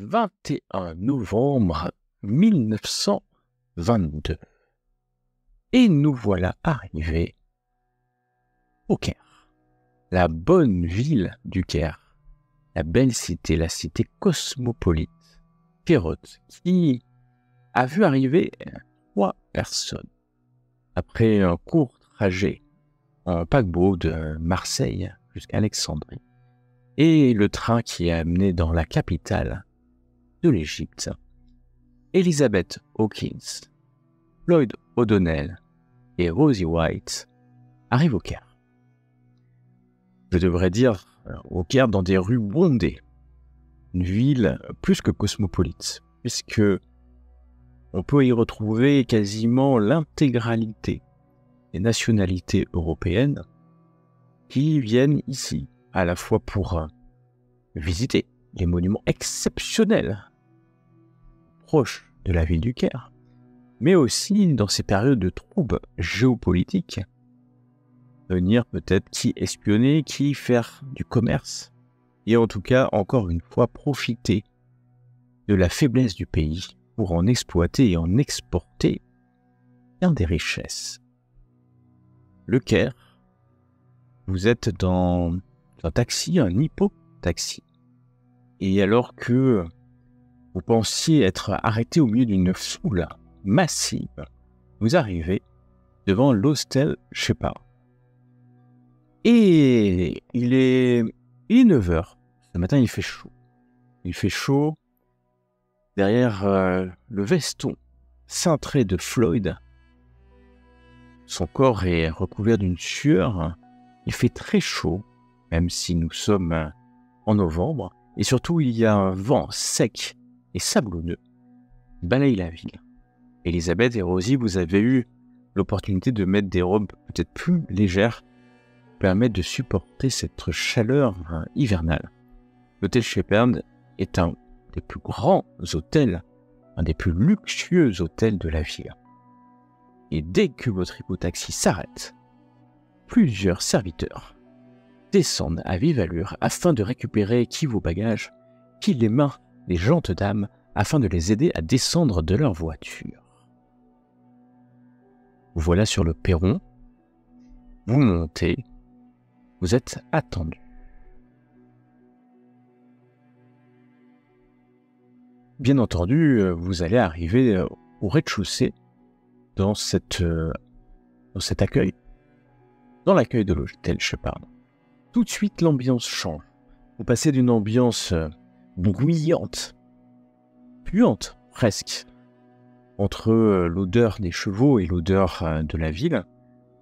21 novembre 1922. Et nous voilà arrivés au Caire, la bonne ville du Caire, la belle cité, la cité cosmopolite, féroce, qui a vu arriver 3 personnes après un court trajet en paquebot de Marseille jusqu'à Alexandrie, et le train qui a amené dans la capitale de l'Égypte. Elizabeth Hawkins, Floyd O'Donnell et Rosie White arrivent au Caire. Je devrais dire au Caire dans des rues bondées, une ville plus que cosmopolite, puisque on peut y retrouver quasiment l'intégralité des nationalités européennes qui viennent ici, à la fois pour visiter les monuments exceptionnels proches de la ville du Caire, mais aussi dans ces périodes de troubles géopolitiques, venir peut-être qui espionner, qui faire du commerce, et en tout cas, encore une fois, profiter de la faiblesse du pays pour en exploiter et en exporter bien des richesses. Le Caire, vous êtes dans un taxi, un hippo-taxi, et alors que vous pensiez être arrêté au milieu d'une foule massive, vous arrivez devant l'hostel Shepard. Et il est 9h. Ce matin, il fait chaud. Il fait chaud. Derrière le veston cintré de Floyd, son corps est recouvert d'une sueur. Il fait très chaud, même si nous sommes en novembre. Et surtout, il y a un vent sec et sablonneux qui balaye la ville. Elisabeth et Rosie, vous avez eu l'opportunité de mettre des robes peut-être plus légères pour permettre de supporter cette chaleur hivernale. L'hôtel Shepard est un des plus grands hôtels, un des plus luxueux hôtels de la ville. Et dès que votre hippotaxi s'arrête, plusieurs serviteurs descendent à vive allure afin de récupérer qui vos bagages, qui les mains des gentes dames, afin de les aider à descendre de leur voiture. Vous voilà sur le perron, vous montez, vous êtes attendu. Bien entendu, vous allez arriver au rez-de-chaussée dans cet accueil, dans l'accueil de l'hôtel Shepard. Tout de suite, l'ambiance change. Vous passez d'une ambiance bruyante, puante presque, entre l'odeur des chevaux et l'odeur de la ville,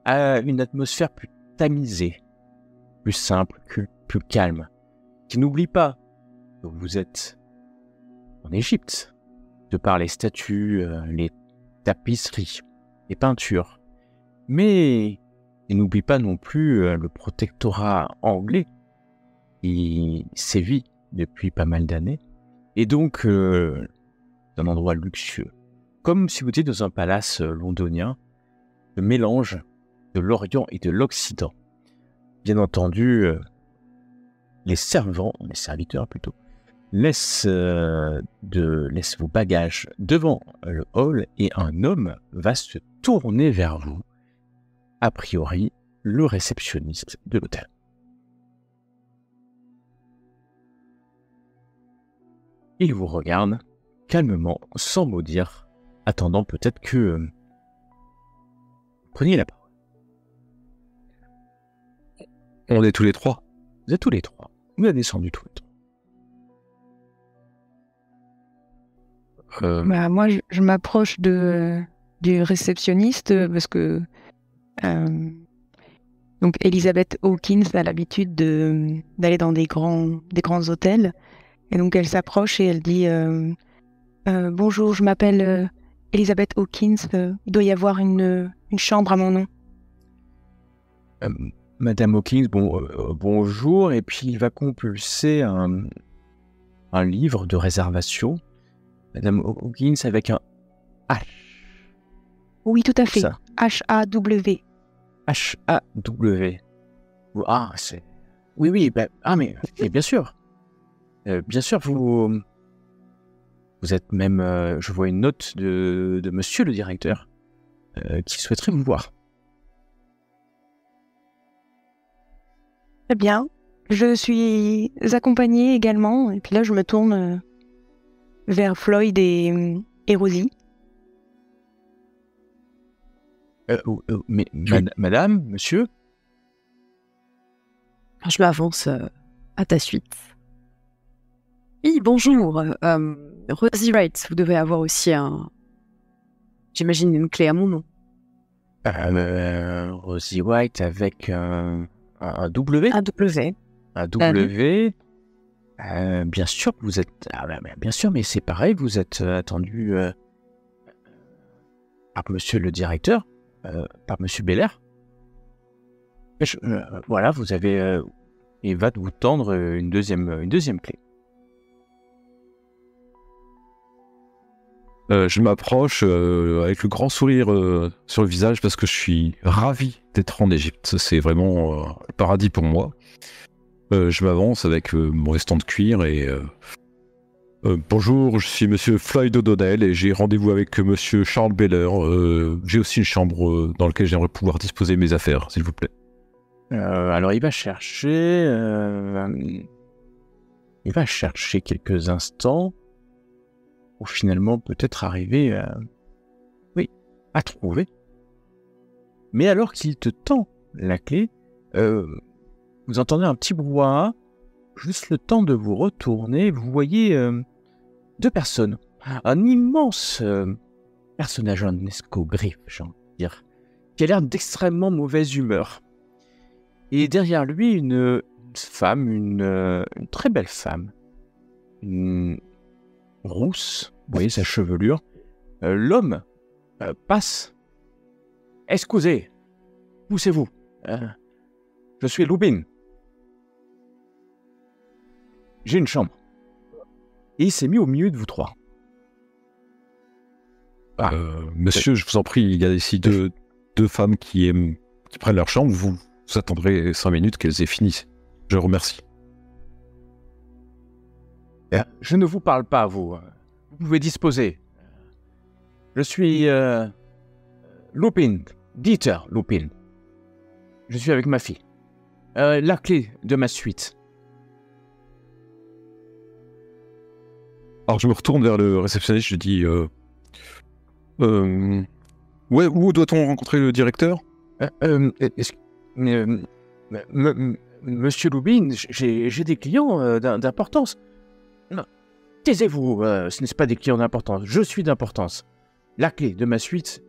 à une atmosphère plus tamisée, plus simple, plus calme, qui n'oublie pas que vous êtes en Égypte, de par les statues, les tapisseries, les peintures, mais il n'oublie pas non plus le protectorat anglais qui sévit depuis pas mal d'années, et donc un endroit luxueux, comme si vous étiez dans un palace londonien, le mélange de l'Orient et de l'Occident. Bien entendu, les serviteurs plutôt, laissent vos bagages devant le hall et un homme va se tourner vers vous, a priori le réceptionniste de l'hôtel. Il vous regarde calmement, sans mot dire, attendant peut-être que vous preniez la parole. On est tous les trois. Vous êtes tous les trois. Vous êtes descendus tous les trois. Moi, je m'approche du réceptionniste parce que donc Elizabeth Hawkins a l'habitude d'aller dans des grands hôtels, et donc elle s'approche et elle dit bonjour, je m'appelle Elizabeth Hawkins, il doit y avoir une chambre à mon nom. Madame Hawkins, bonjour, et puis il va compulser un livre de réservation. Madame Hawkins avec un H. Oui, tout à fait. Ça. H-A-W. H-A-W. Ah, c'est... Oui, mais bien sûr. Bien sûr, vous Vous êtes même, je vois une note de monsieur le directeur qui souhaiterait vous voir. Très bien. Je suis accompagnée également. Et puis là, je me tourne vers Floyd et Rosie. Mais madame, monsieur? Je m'avance à ta suite. Oui, bonjour. Rosie Wright, vous devez avoir aussi j'imagine une clé à mon nom. Rosie White avec un W? Un W. Un W. Bien sûr que vous êtes... bien sûr, mais c'est pareil, vous êtes attendu par monsieur le directeur, par monsieur Belair. Voilà, vous avez... il va vous tendre une deuxième clé. Je m'approche avec le grand sourire sur le visage parce que je suis ravi d'être en Égypte. C'est vraiment le paradis pour moi. Je m'avance avec mon veston de cuir et bonjour, je suis monsieur Floyd O'Donnell et j'ai rendez-vous avec monsieur Charles Beller. J'ai aussi une chambre dans laquelle j'aimerais pouvoir disposer mes affaires, s'il vous plaît. Alors il va chercher quelques instants pour finalement peut-être arriver à trouver. Mais alors qu'il te tend la clé, vous entendez un petit brouhaha, juste le temps de vous retourner, vous voyez deux personnes. Un immense personnage en escogriffe, j'ai envie de dire, qui a l'air d'extrêmement mauvaise humeur. Et derrière lui, une femme, une très belle femme, une rousse, vous voyez sa chevelure. L'homme passe. Excusez, poussez-vous. Je suis Lupin. J'ai une chambre. Et il s'est mis au milieu de vous trois. Monsieur, je vous en prie, il y a ici deux femmes qui prennent leur chambre. Vous attendrez 5 minutes qu'elles aient fini. Je vous remercie. Je ne vous parle pas, vous. Vous pouvez disposer. Je suis Lupin, Dieter Lupin. Je suis avec ma fille. La clé de ma suite. Alors je me retourne vers le réceptionniste, je dis ouais, où doit-on rencontrer le directeur? Monsieur Lupin, j'ai des clients d'importance. Non, taisez-vous, ce n'est pas des clients d'importance, je suis d'importance. La clé de ma suite,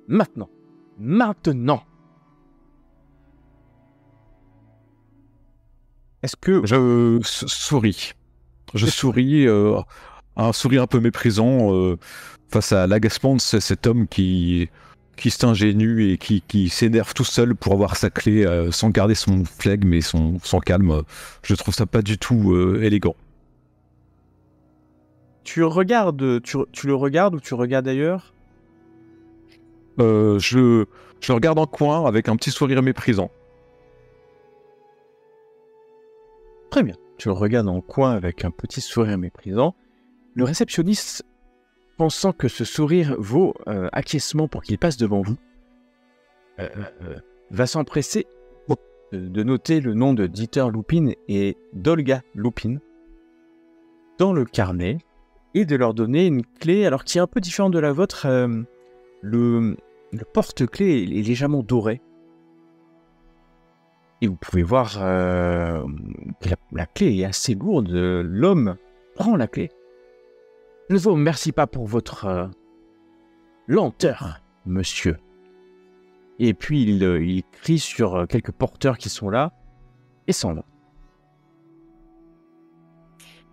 maintenant. Maintenant. Est-ce que... Je souris. Je souris, un sourire un peu méprisant face à l'agacement de cet homme qui s'ingénue et qui s'énerve tout seul pour avoir sa clé sans garder son flegme et son calme. Je trouve ça pas du tout élégant. Tu le regardes ou tu regardes ailleurs? Je le regarde en coin avec un petit sourire méprisant. Très bien. Tu le regardes en coin avec un petit sourire méprisant. Le réceptionniste, pensant que ce sourire vaut acquiescement pour qu'il passe devant vous, va s'empresser de noter le nom de Dieter Lupin et d'Olga Lupin dans le carnet et de leur donner une clé, alors qui est un peu différente de la vôtre. Le porte-clés est légèrement doré. Et vous pouvez voir que la clé est assez lourde. L'homme prend la clé. Je ne vous remercie pas pour votre lenteur, monsieur. Et puis il crie sur quelques porteurs qui sont là et s'en va.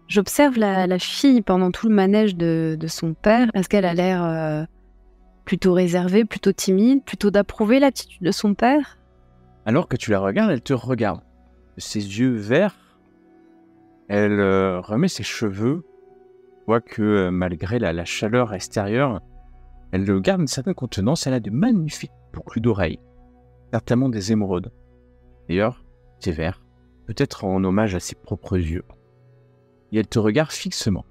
J'observe la fille pendant tout le manège de son père. Est-ce qu'elle a l'air plutôt réservée, plutôt timide, plutôt d'approuver l'attitude de son père? Alors que tu la regardes, elle te regarde. Ses yeux verts, elle remet ses cheveux. Tu vois que malgré la chaleur extérieure, elle garde une certaine contenance. Elle a de magnifiques boucles d'oreilles. Certainement des émeraudes. D'ailleurs, c'est vert. Peut-être en hommage à ses propres yeux. Et elle te regarde fixement.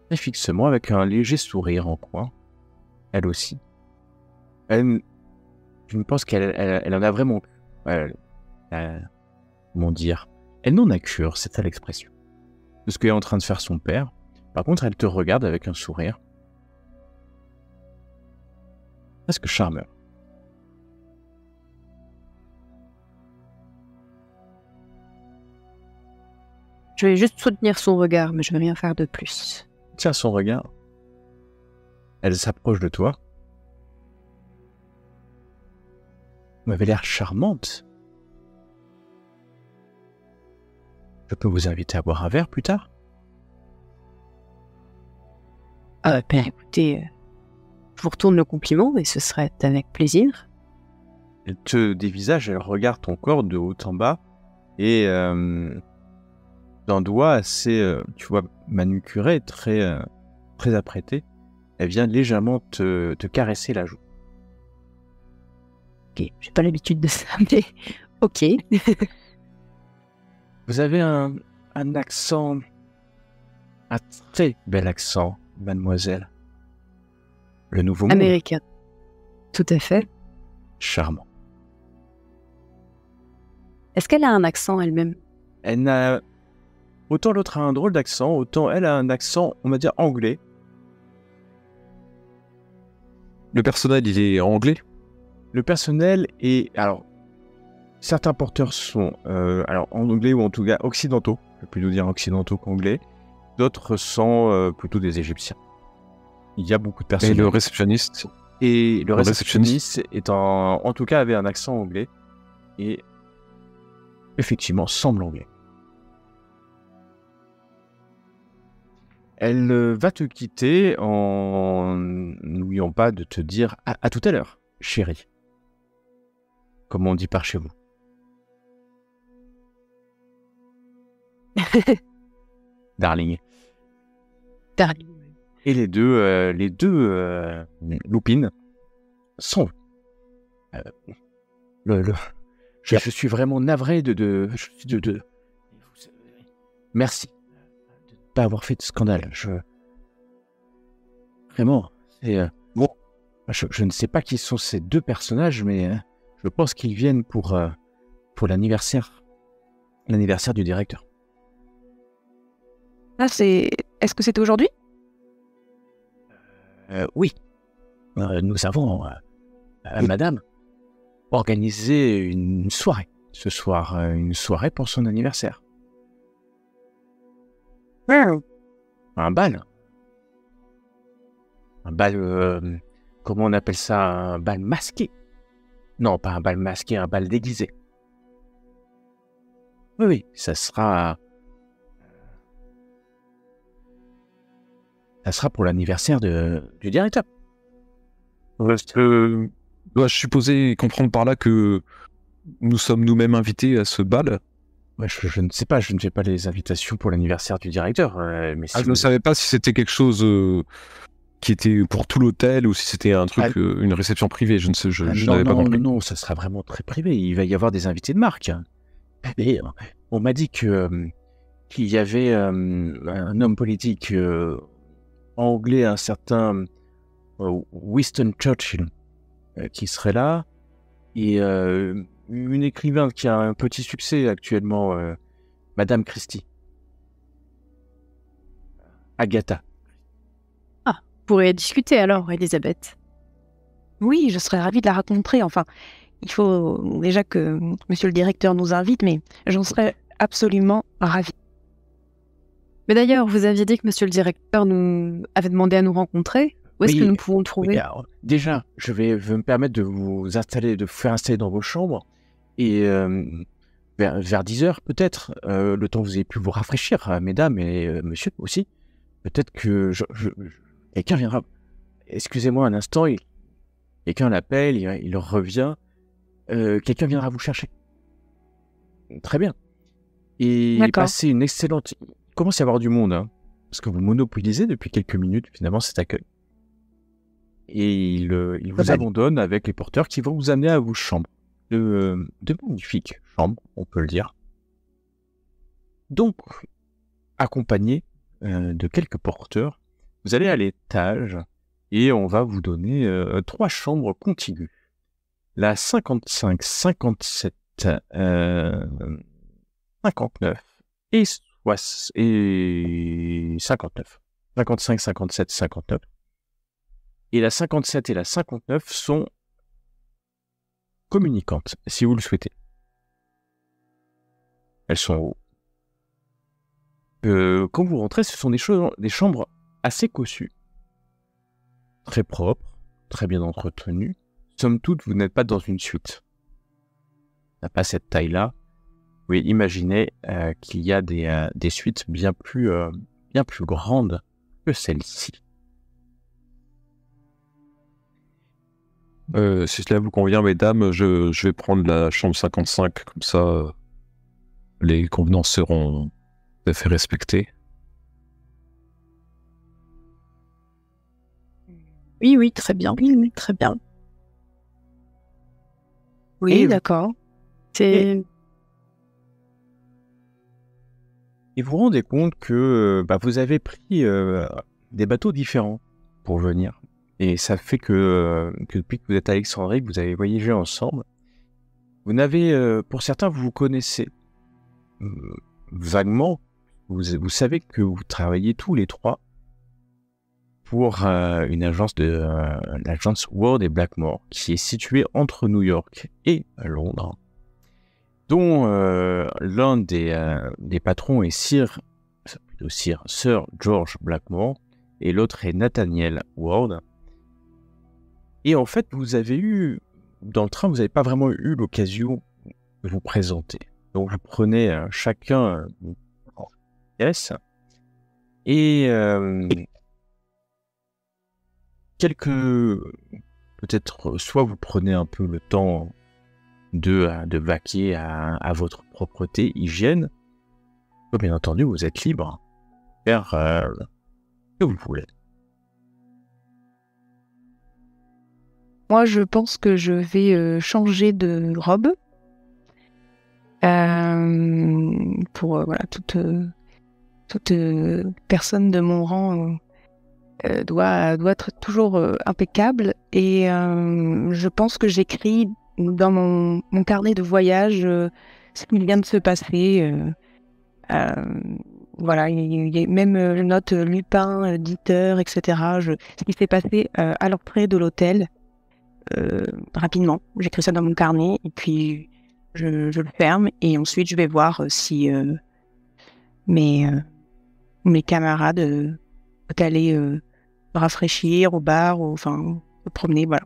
très fixement avec un léger sourire en coin. Elle aussi. Je pense qu'elle en a vraiment... comment dire? Elle n'en a cure, c'est ça l'expression. De ce qu'est en train de faire son père. Par contre, elle te regarde avec un sourire. Presque charmeur. Je vais juste soutenir son regard, mais je vais rien faire de plus. Tiens son regard. Elle s'approche de toi. Vous m'avez l'air charmante. Je peux vous inviter à boire un verre plus tard? Écoutez, je vous retourne le compliment et ce serait avec plaisir. Elle te dévisage, elle regarde ton corps de haut en bas et d'un doigt assez, tu vois, manucuré, très apprêté, elle vient légèrement te caresser la joue. Ok, j'ai pas l'habitude de ça, mais ok. Vous avez un accent, un très bel accent, mademoiselle. Le nouveau monde. Américain. Tout à fait. Charmant. Est-ce qu'elle a un accent elle-même? Elle n'a... Autant l'autre a un drôle d'accent, autant elle a un accent, on va dire, anglais. Le personnel, il est anglais? Le personnel est... Alors, certains porteurs sont alors anglais ou en tout cas occidentaux. Je vais plutôt dire occidentaux qu'anglais. D'autres sont plutôt des Égyptiens. Il y a beaucoup de personnes. Et le réceptionniste? Et le réceptionniste est en tout cas avait un accent anglais et effectivement semble anglais. Elle va te quitter en n'oubliant pas de te dire à tout à l'heure, chérie. Comme on dit par chez vous. Darling. Darling. Et les deux loupines sont... Je suis vraiment navré de merci de ne pas avoir fait de scandale. Vraiment, c'est... Bon, je ne sais pas qui sont ces deux personnages, mais je pense qu'ils viennent pour l'anniversaire du directeur. Ah, est-ce que c'était aujourd'hui? Oui. Nous avons, madame, organisé une soirée. Ce soir, une soirée pour son anniversaire. Un bal. Un bal, comment on appelle ça? Un bal masqué. Non, pas un bal masqué, un bal déguisé. Oui, ça sera... Ça sera pour l'anniversaire du directeur. Dois-je supposer et comprendre par là que nous sommes nous-mêmes invités à ce bal? Ouais, je ne sais pas, je ne fais pas les invitations pour l'anniversaire du directeur. Mais si je ne savais pas si c'était quelque chose qui était pour tout l'hôtel ou si c'était un truc, une réception privée. Je n'avais pas compris. Non, ça sera vraiment très privé. Il va y avoir des invités de marque. Et on m'a dit qu'il y avait un homme politique anglais, un certain Winston Churchill, qui serait là, et une écrivain qui a un petit succès actuellement, Madame Christie. Agatha. Ah, vous pourriez discuter alors, Elisabeth. Oui, je serais ravie de la rencontrer. Enfin, il faut déjà que monsieur le directeur nous invite, mais j'en serais absolument ravie. Mais d'ailleurs, vous aviez dit que monsieur le directeur nous avait demandé à nous rencontrer. Où est-ce que nous pouvons le trouver? Oui, alors, déjà, je vais me permettre de vous faire installer dans vos chambres et vers 10h peut-être, le temps que vous ayez pu vous rafraîchir, mesdames et monsieur aussi. Peut-être que quelqu'un viendra. Excusez-moi un instant, quelqu'un l'appelle, il revient. Quelqu'un viendra vous chercher. Très bien. Et passer une excellente... Il commence à y avoir du monde, hein, parce que vous monopolisez depuis quelques minutes, finalement, cet accueil. Et il vous abandonne avec les porteurs qui vont vous amener à vos chambres. De magnifiques chambres, on peut le dire. Donc, accompagné de quelques porteurs, Vous allez à l'étage et on va vous donner 3 chambres contiguës. La 55, 57, 59 et 59. 55, 57, 59. Et la 57 et la 59 sont communicantes, si vous le souhaitez. Elles sont en haut. Quand vous rentrez, ce sont des chambres assez cossues, très propres, très bien entretenues. Somme toute, vous n'êtes pas dans une suite. Ça n'a pas cette taille-là. Vous pouvez imaginer qu'il y a des suites bien plus grandes que celle-ci. Si cela vous convient, mesdames, je vais prendre la chambre 55, comme ça les convenances seront tout à fait respectées. Oui, très bien. Oui, très bien. Oui, Et- d'accord. C'est... Et vous vous rendez compte que vous avez pris des bateaux différents pour venir. Et ça fait que depuis que vous êtes à Alexandrie, que vous avez voyagé ensemble, vous n'avez, pour certains, vous vous connaissez vaguement. Vous savez que vous travaillez tous les trois pour une agence l'agence Ward et Blackmore, qui est située entre New York et Londres, dont l'un des patrons est Sir George Blackmore et l'autre est Nathaniel Ward. Et en fait, dans le train, vous n'avez pas vraiment eu l'occasion de vous présenter. Donc vous prenez chacun une pièce et peut-être soit vous prenez un peu le temps de vaquer à votre propreté, hygiène, soit bien entendu vous êtes libre de faire ce que vous voulez. Moi, je pense que je vais changer de robe. Pour voilà, toute personne de mon rang doit être toujours impeccable. Et je pense que j'écris dans mon carnet de voyage ce qui vient de se passer. Voilà, il y a même je note Lupin, Dieter, etc. Ce qui s'est passé à l'entrée de l'hôtel. Rapidement, j'écris ça dans mon carnet et puis je le ferme et ensuite je vais voir si mes camarades peuvent aller rafraîchir au bar ou enfin se promener, voilà.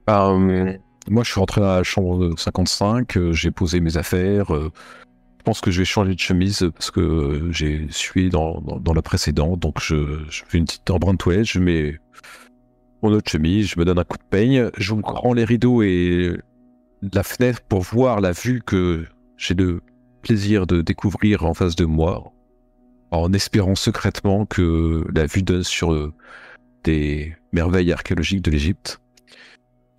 Moi, je suis rentré dans la chambre 55, j'ai posé mes affaires. Je pense que je vais changer de chemise parce que j'ai sué dans la précédente. Donc, je fais une petite empreinte de toilette, je mets mon autre chemise, je me donne un coup de peigne, j'ouvre les rideaux et la fenêtre pour voir la vue que j'ai le plaisir de découvrir en face de moi, en espérant secrètement que la vue donne sur des merveilles archéologiques de l'Égypte.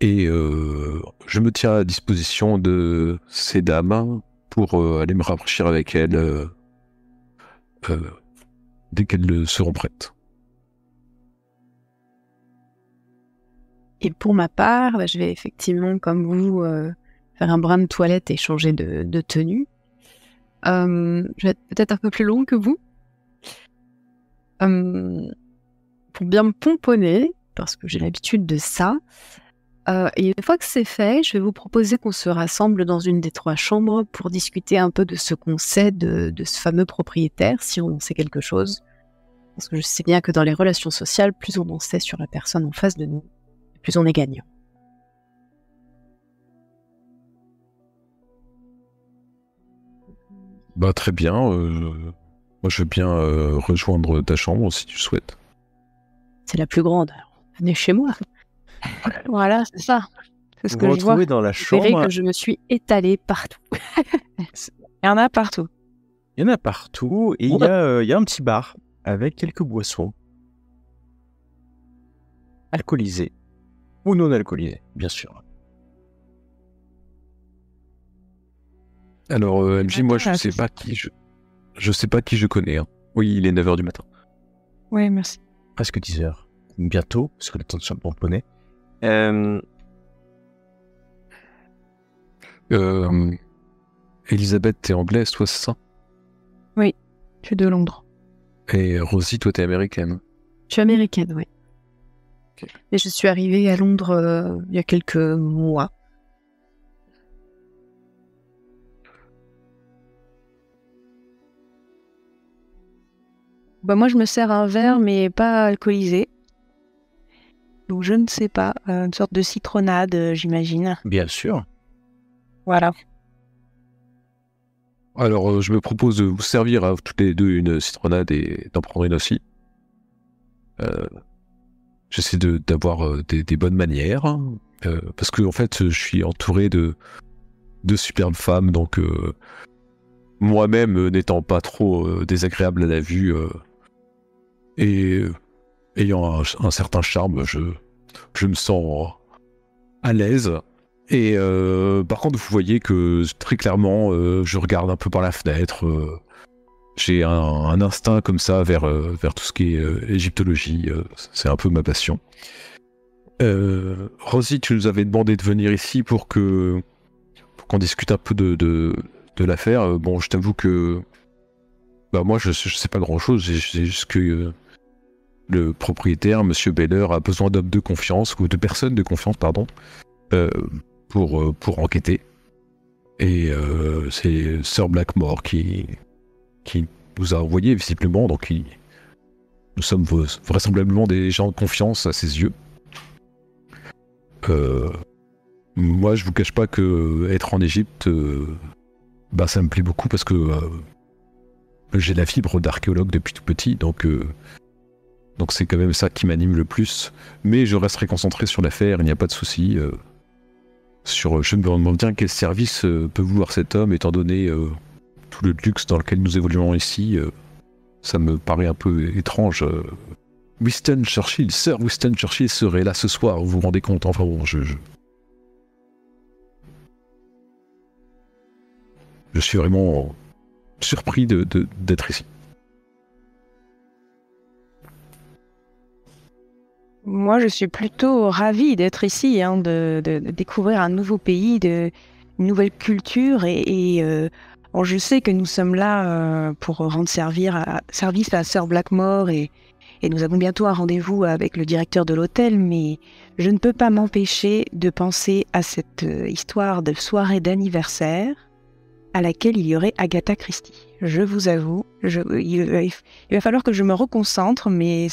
Et je me tiens à disposition de ces dames pour aller me rafraîchir avec elles dès qu'elles seront prêtes. Et pour ma part, je vais effectivement, comme vous, faire un brin de toilette et changer de tenue. Je vais être peut-être un peu plus long que vous. Pour bien me pomponner, parce que j'ai l'habitude de ça. Et une fois que c'est fait, je vais vous proposer qu'on se rassemble dans une des 3 chambres pour discuter un peu de ce qu'on sait de ce fameux propriétaire, si on en sait quelque chose. Parce que je sais bien que dans les relations sociales, plus on en sait sur la personne en face de nous, plus on est gagnant. Très bien. Moi, je veux bien rejoindre ta chambre si tu souhaites. C'est la plus grande, alors venez chez moi. Voilà, c'est ça. C'est ce Vous que vous je vois. retrouvez dans la Vous verrez chambre. que je me suis étalée partout. Il y en a partout. Il y en a partout et il y a un petit bar avec quelques boissons alcoolisées ou non alcoolisées, bien sûr. Alors, MJ, moi, je Attends, sais pas qui je... Je sais pas qui je connais. Hein. Oui, il est 9h du matin. Oui, merci. Presque 10 heures. Bientôt, parce que le temps de se pomponner. Elisabeth, t'es anglaise, toi, c'est ça? Je suis de Londres. Et Rosie, toi, t'es américaine. Je suis américaine, oui. Ok. Et je suis arrivée à Londres il y a quelques mois. Bah, moi, je me sers un verre, mais pas alcoolisé. Donc, je ne sais pas. Une sorte de citronnade, j'imagine. Bien sûr. Voilà. Alors, je me propose de vous servir à toutes les deux une citronnade et d'en prendre une aussi. J'essaie d'avoir des bonnes manières, hein, parce que en fait, je suis entouré de superbes femmes, donc moi-même n'étant pas trop désagréable à la vue et ayant un certain charme, je me sens à l'aise. Et par contre, vous voyez que très clairement, je regarde un peu par la fenêtre. J'ai un instinct comme ça vers tout ce qui est égyptologie. C'est un peu ma passion. Rosie, tu nous avais demandé de venir ici pour qu'on discute un peu de l'affaire. Bon, je t'avoue que moi, je sais pas grand-chose. J'ai juste que le propriétaire, Monsieur Beller, a besoin d'hommes de confiance, ou de personnes de confiance, pardon, pour enquêter. Et c'est Sir Blackmore qui nous a envoyé visiblement, donc nous sommes vraisemblablement des gens de confiance à ses yeux. Moi, je vous cache pas que être en Égypte, ça me plaît beaucoup parce que j'ai la fibre d'archéologue depuis tout petit, donc c'est quand même ça qui m'anime le plus. Mais je resterai concentré sur l'affaire, il n'y a pas de souci. Je me demande bien quel service peut vouloir cet homme, étant donné tout le luxe dans lequel nous évoluons ici. Ça me paraît un peu étrange. Winston Churchill, Sir Winston Churchill serait là ce soir, vous vous rendez compte? Enfin bon, je suis vraiment surpris d'être ici. Moi, je suis plutôt ravie d'être ici, hein, de découvrir un nouveau pays, une nouvelle culture. Bon, je sais que nous sommes là pour rendre service à Sir Blackmore et nous avons bientôt un rendez-vous avec le directeur de l'hôtel, mais je ne peux pas m'empêcher de penser à cette histoire de soirée d'anniversaire à laquelle il y aurait Agatha Christie. Je vous avoue, il va falloir que je me reconcentre, mais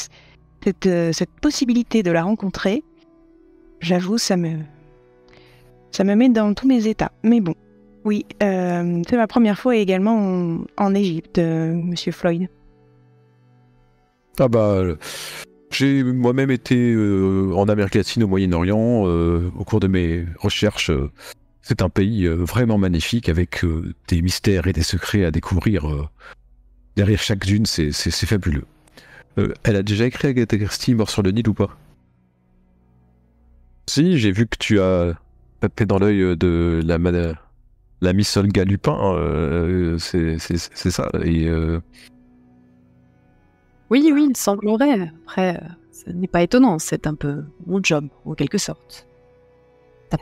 cette possibilité de la rencontrer, j'avoue, ça me met dans tous mes états. Mais bon, oui, c'est ma première fois également en Égypte, Monsieur Floyd. J'ai moi-même été en Amérique latine, au Moyen-Orient, au cours de mes recherches. C'est un pays vraiment magnifique, avec des mystères et des secrets à découvrir. Derrière chaque dune, c'est fabuleux. Elle a déjà écrit Agatha Christie, Mort sur le Nil, ou pas? Si, j'ai vu que tu as tapé dans l'œil de la Miss Olga Lupin, c'est ça. Et Oui, il semblerait. Après, ce n'est pas étonnant, c'est un peu mon job, en quelque sorte.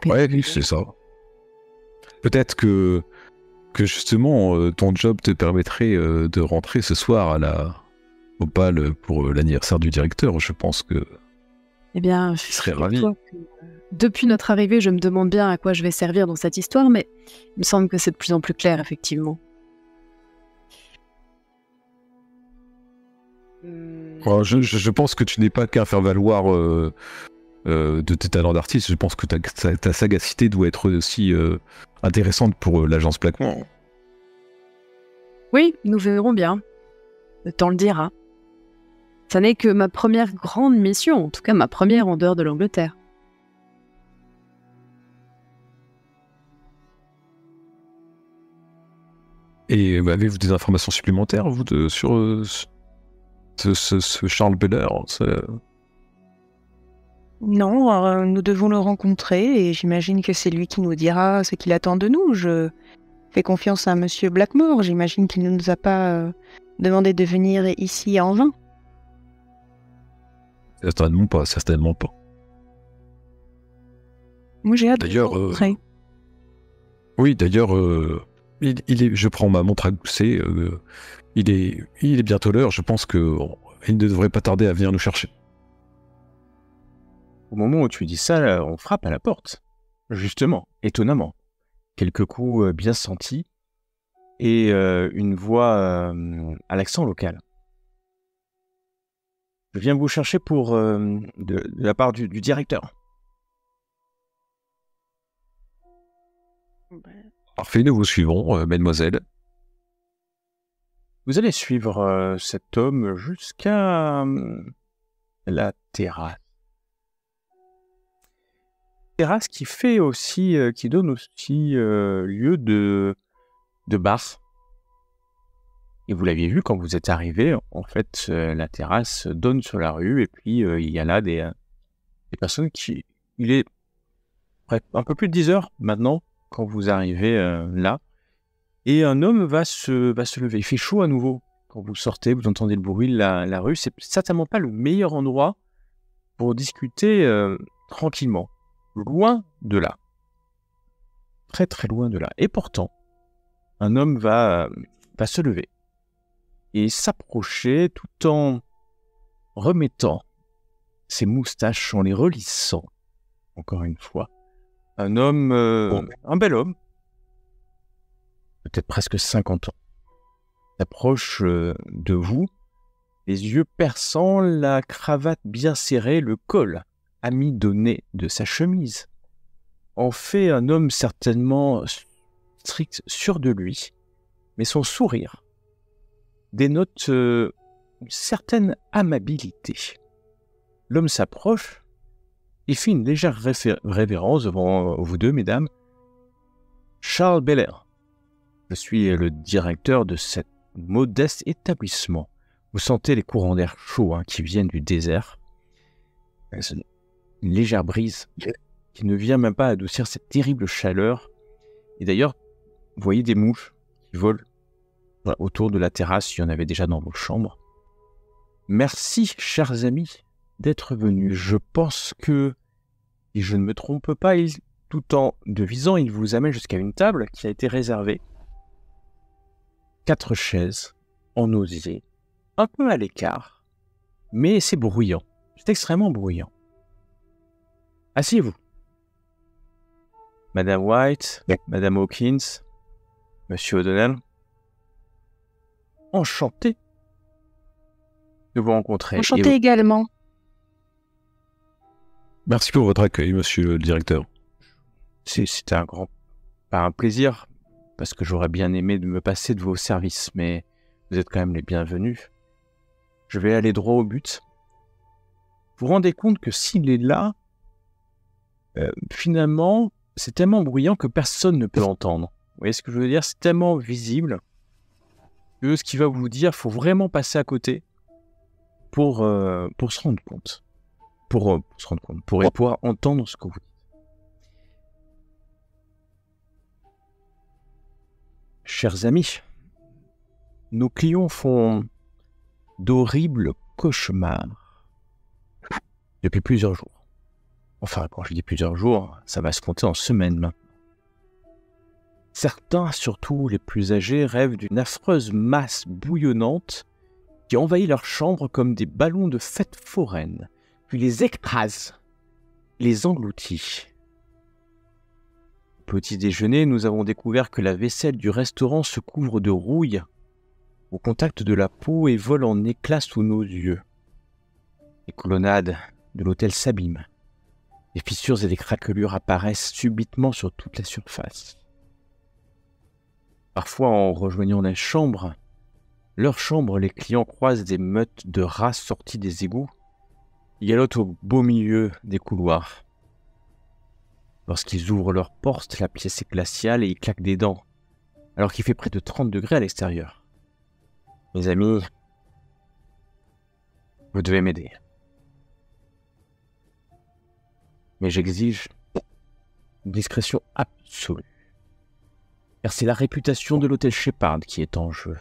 Ouais, c'est ça. Peut-être que justement, ton job te permettrait de rentrer ce soir au bal pour l'anniversaire du directeur. Je pense que eh bien, il serait ravi. Depuis notre arrivée, je me demande bien à quoi je vais servir dans cette histoire, mais il me semble que c'est de plus en plus clair, effectivement. Je pense que tu n'es pas qu'à faire valoir de tes talents d'artiste. Je pense que ta sagacité doit être aussi intéressante pour l'agence Blackmore. Oui, nous verrons bien. Le temps le dira. Ça n'est que ma première grande mission, en tout cas ma première en dehors de l'Angleterre. Et avez-vous des informations supplémentaires, vous, sur ce Charles Beller? Non, nous devons le rencontrer et j'imagine que c'est lui qui nous dira ce qu'il attend de nous. fait confiance à Monsieur Blackmore. J'imagine qu'il ne nous a pas demandé de venir ici en vain. Certainement pas, certainement pas. Moi, j'ai hâte de D'ailleurs, vous rencontrer. Oui, d'ailleurs, je prends ma montre à gousset. Il est bientôt l'heure. Je pense qu'il ne devrait pas tarder à venir nous chercher. Au moment où tu dis ça, là, on frappe à la porte. Justement, étonnamment. Quelques coups bien sentis et une voix à l'accent local. Je viens vous chercher pour de la part du directeur. Parfait, nous vous suivons, mademoiselle. Vous allez suivre cet homme jusqu'à la terrasse. Terrasse qui fait aussi, qui donne aussi lieu de bar. Et vous l'aviez vu quand vous êtes arrivé, en fait, la terrasse donne sur la rue et puis il y a là des personnes qui... Il est un peu plus de 10 heures maintenant quand vous arrivez là. Et un homme va se lever. Il fait chaud à nouveau. Quand vous sortez, vous entendez le bruit de la rue. C'est certainement pas le meilleur endroit pour discuter tranquillement. Loin de là. Très très loin de là. Et pourtant, un homme va se lever et s'approcher tout en remettant ses moustaches, en les relissant, encore une fois. Un homme, un bel homme, peut-être presque 50 ans, s'approche de vous, les yeux perçants, la cravate bien serrée, le col amidonné de sa chemise, en fait un homme certainement strict, sûr de lui, mais son sourire dénote une certaine amabilité. L'homme s'approche, il fait une légère révérence devant vous deux, mesdames. Charles Belair, je suis le directeur de cet modeste établissement. Vous sentez les courants d'air chaud qui viennent du désert. Une légère brise qui ne vient même pas adoucir cette terrible chaleur. Et d'ailleurs, vous voyez des mouches qui volent autour de la terrasse, il y en avait déjà dans vos chambres. Merci, chers amis, d'être venus. Je pense que, si je ne me trompe pas, tout en devisant, il vous amène jusqu'à une table qui a été réservée. 4 chaises, en osier, un peu à l'écart, mais c'est bruyant. C'est extrêmement bruyant. Asseyez-vous. Madame White, Madame Hawkins, Monsieur O'Donnell. Enchanté de vous rencontrer. Enchanté également. Merci pour votre accueil, monsieur le directeur. C'était un plaisir, parce que j'aurais bien aimé de me passer de vos services, mais vous êtes quand même les bienvenus. Je vais aller droit au but. Vous vous rendez compte que s'il est là, finalement, c'est tellement bruyant que personne ne peut l'entendre. Vous voyez ce que je veux dire? C'est tellement visible que ce qu'il va vous dire, il faut vraiment passer à côté pour se rendre compte. Pour pouvoir entendre ce que vous dites. Chers amis, nos clients font d'horribles cauchemars depuis plusieurs jours. Enfin, quand je dis plusieurs jours, ça va se compter en semaines maintenant. Certains, surtout les plus âgés, rêvent d'une affreuse masse bouillonnante qui envahit leur chambre comme des ballons de fête foraine, puis les écrase, les engloutit. Au petit déjeuner, nous avons découvert que la vaisselle du restaurant se couvre de rouille au contact de la peau et vole en éclats sous nos yeux. Les colonnades de l'hôtel s'abîment. Des fissures et des craquelures apparaissent subitement sur toute la surface. Parfois, en rejoignant leur chambre, les clients croisent des meutes de rats sortis des égouts. Ils galopent au beau milieu des couloirs. Lorsqu'ils ouvrent leur porte, la pièce est glaciale et ils claquent des dents, alors qu'il fait près de 30 degrés à l'extérieur. Mes amis, vous devez m'aider. Mais j'exige une discrétion absolue. car c'est la réputation de l'hôtel Shepard qui est en jeu.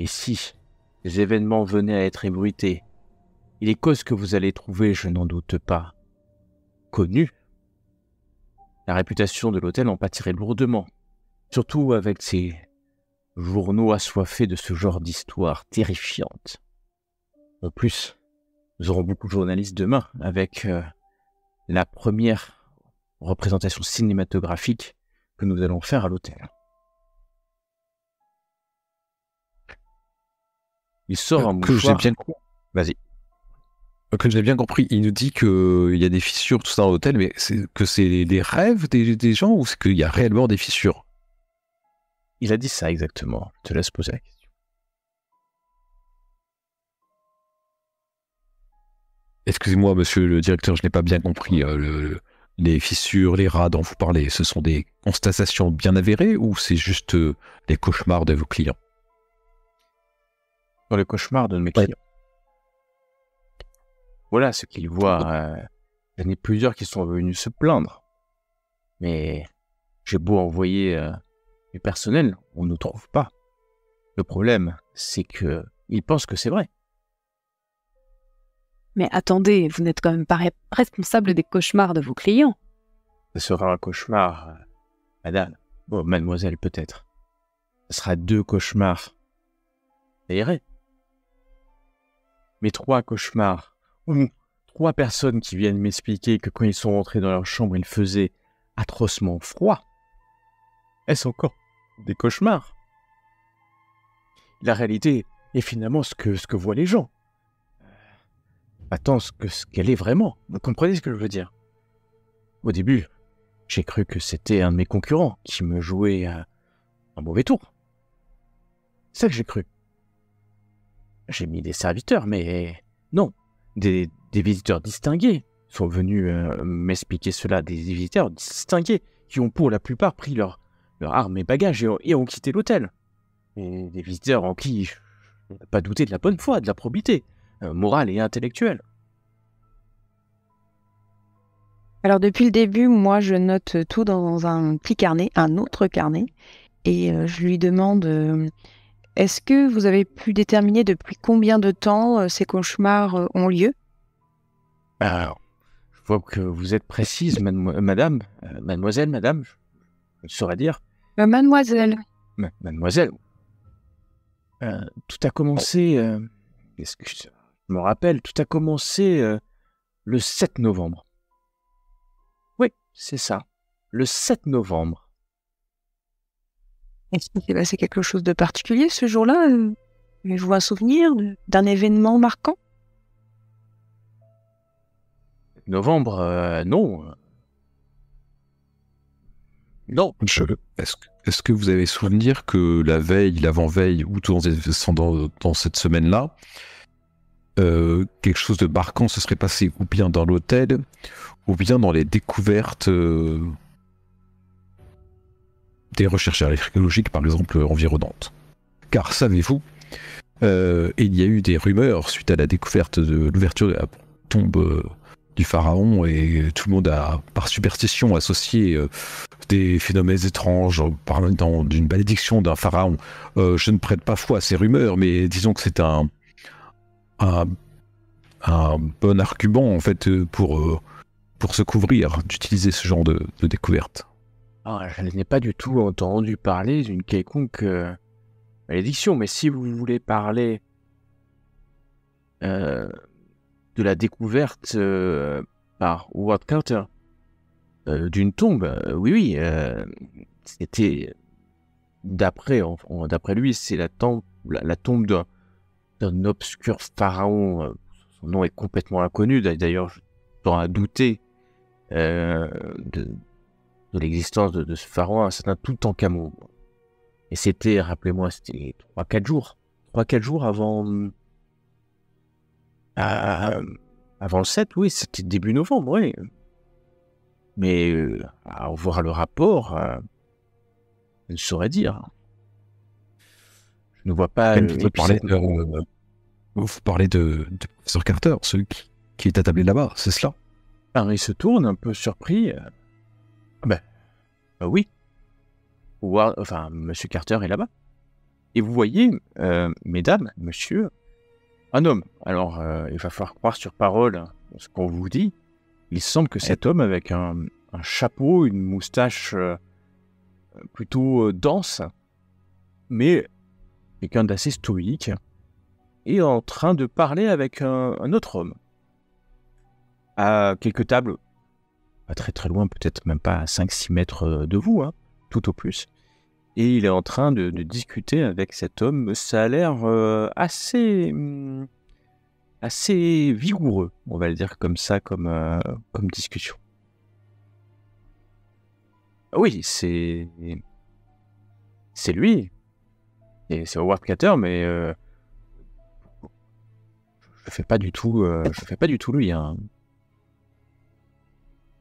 Et si les événements venaient à être ébruités, et les causes que vous allez trouver, je n'en doute pas, connues, la réputation de l'hôtel en pâtirait lourdement, surtout avec ces journaux assoiffés de ce genre d'histoires terrifiantes. En plus, nous aurons beaucoup de journalistes demain avec la première représentation cinématographique que nous allons faire à l'hôtel. Il sort un mouchoir. Vas-y. Que j'ai bien compris, il nous dit qu'il y a des fissures, tout ça dans l'hôtel, mais c'est des rêves des gens ou c'est qu'il y a réellement des fissures? Il a dit ça exactement. Je te laisse poser la question. Excusez-moi, monsieur le directeur, je n'ai pas bien compris. Les fissures, les rats dont vous parlez, ce sont des constatations bien avérées ou c'est juste les cauchemars de vos clients? Dans le cauchemar de mes clients. Voilà ce qu'ils voient. Il y en a plusieurs qui sont venus se plaindre. Mais j'ai beau envoyer du personnel, on ne trouve pas. Le problème, c'est que ils pensent que c'est vrai. Mais attendez, vous n'êtes quand même pas responsable des cauchemars de vos clients. Ce sera un cauchemar, madame. Bon, mademoiselle, peut-être. Ce sera 2 cauchemars. Ça irait. Mais 3 cauchemars, ou 3 personnes qui viennent m'expliquer que quand ils sont rentrés dans leur chambre, il faisait atrocement froid. Est-ce encore des cauchemars? La réalité est finalement ce que voient les gens. Attends, ce qu'elle est vraiment. Vous comprenez ce que je veux dire? Au début, j'ai cru que c'était un de mes concurrents qui me jouait un mauvais tour. C'est ça que j'ai cru. J'ai mis des serviteurs, mais non. Des visiteurs distingués sont venus m'expliquer cela. Des visiteurs distingués qui ont pour la plupart pris leurs armes et bagages et ont quitté l'hôtel. Et des visiteurs en qui je n'ai pas douté de la bonne foi, de la probité morale et intellectuelle. Alors depuis le début, moi je note tout dans un petit carnet, un autre carnet, et je lui demande est-ce que vous avez pu déterminer depuis combien de temps ces cauchemars ont lieu? Alors, je vois que vous êtes précise, mademoiselle, madame, je ne saurais dire. Mademoiselle. Mademoiselle, tout a commencé, est-ce que je me rappelle, tout a commencé le 7 novembre. Oui, c'est ça, le 7 novembre. Est-ce qu'il s'est passé quelque chose de particulier ce jour-là? Avez-vous un souvenir d'un événement marquant? Novembre, non. Non. Est-ce que vous avez souvenir que la veille, l'avant-veille ou dans cette semaine-là, quelque chose de marquant se serait passé ou bien dans l'hôtel ou bien dans les découvertes des recherches archéologiques, par exemple, environnantes? Car savez-vous, il y a eu des rumeurs suite à la découverte de l'ouverture de la tombe du pharaon, et tout le monde a, par superstition, associé des phénomènes étranges, parlant d'une malédiction d'un pharaon. Je ne prête pas foi à ces rumeurs, mais disons que c'est un bon argument, en fait, pour se couvrir, d'utiliser ce genre de découverte. Ah, je n'ai pas du tout entendu parler d'une quelconque malédiction, mais si vous voulez parler de la découverte par Howard Carter d'une tombe, oui, c'était d'après lui, c'est la tombe d'un obscur pharaon. Son nom est complètement inconnu. D'ailleurs, je tends à douter de l'existence de ce pharaon, un certain Toutankhamon. Et c'était, rappelez-moi, c'était 3-4 jours. 3-4 jours avant le 7, oui, c'était début novembre, oui. Mais à voir le rapport, je ne saurais dire. Je ne vois pas... Vous parlez de professeur Carter, celui qui est attablé là-bas, c'est cela? Alors, il se tourne un peu surpris. Oui. enfin, Monsieur Carter est là-bas. Et vous voyez, mesdames, monsieur, un homme. Alors, il va falloir croire sur parole ce qu'on vous dit. Il semble que cet homme, avec un chapeau, une moustache plutôt dense, mais quelqu'un d'assez stoïque, est en train de parler avec un autre homme. À quelques tables, pas très très loin, peut-être même pas à 5-6 mètres de vous, hein, tout au plus. Et il est en train de discuter avec cet homme. Ça a l'air assez vigoureux, on va le dire comme ça, comme discussion. Oui, c'est lui. Et c'est Howard Carter, mais je fais pas du tout lui. Hein.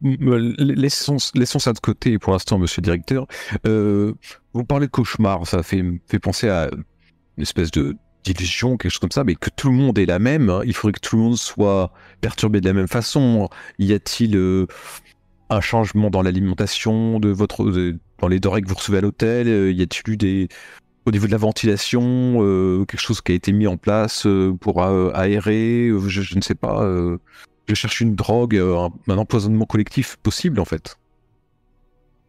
Laissons ça de côté pour l'instant, monsieur le directeur. Vous parlez de cauchemar, ça fait penser à une espèce d'illusion, quelque chose comme ça, mais que tout le monde est la même, hein. Il faudrait que tout le monde soit perturbé de la même façon. Y a-t-il un changement dans l'alimentation dans les denrées que vous recevez à l'hôtel? Y a-t-il eu au niveau de la ventilation, quelque chose qui a été mis en place pour aérer? Je ne sais pas. Je cherche une drogue, un empoisonnement collectif possible, en fait.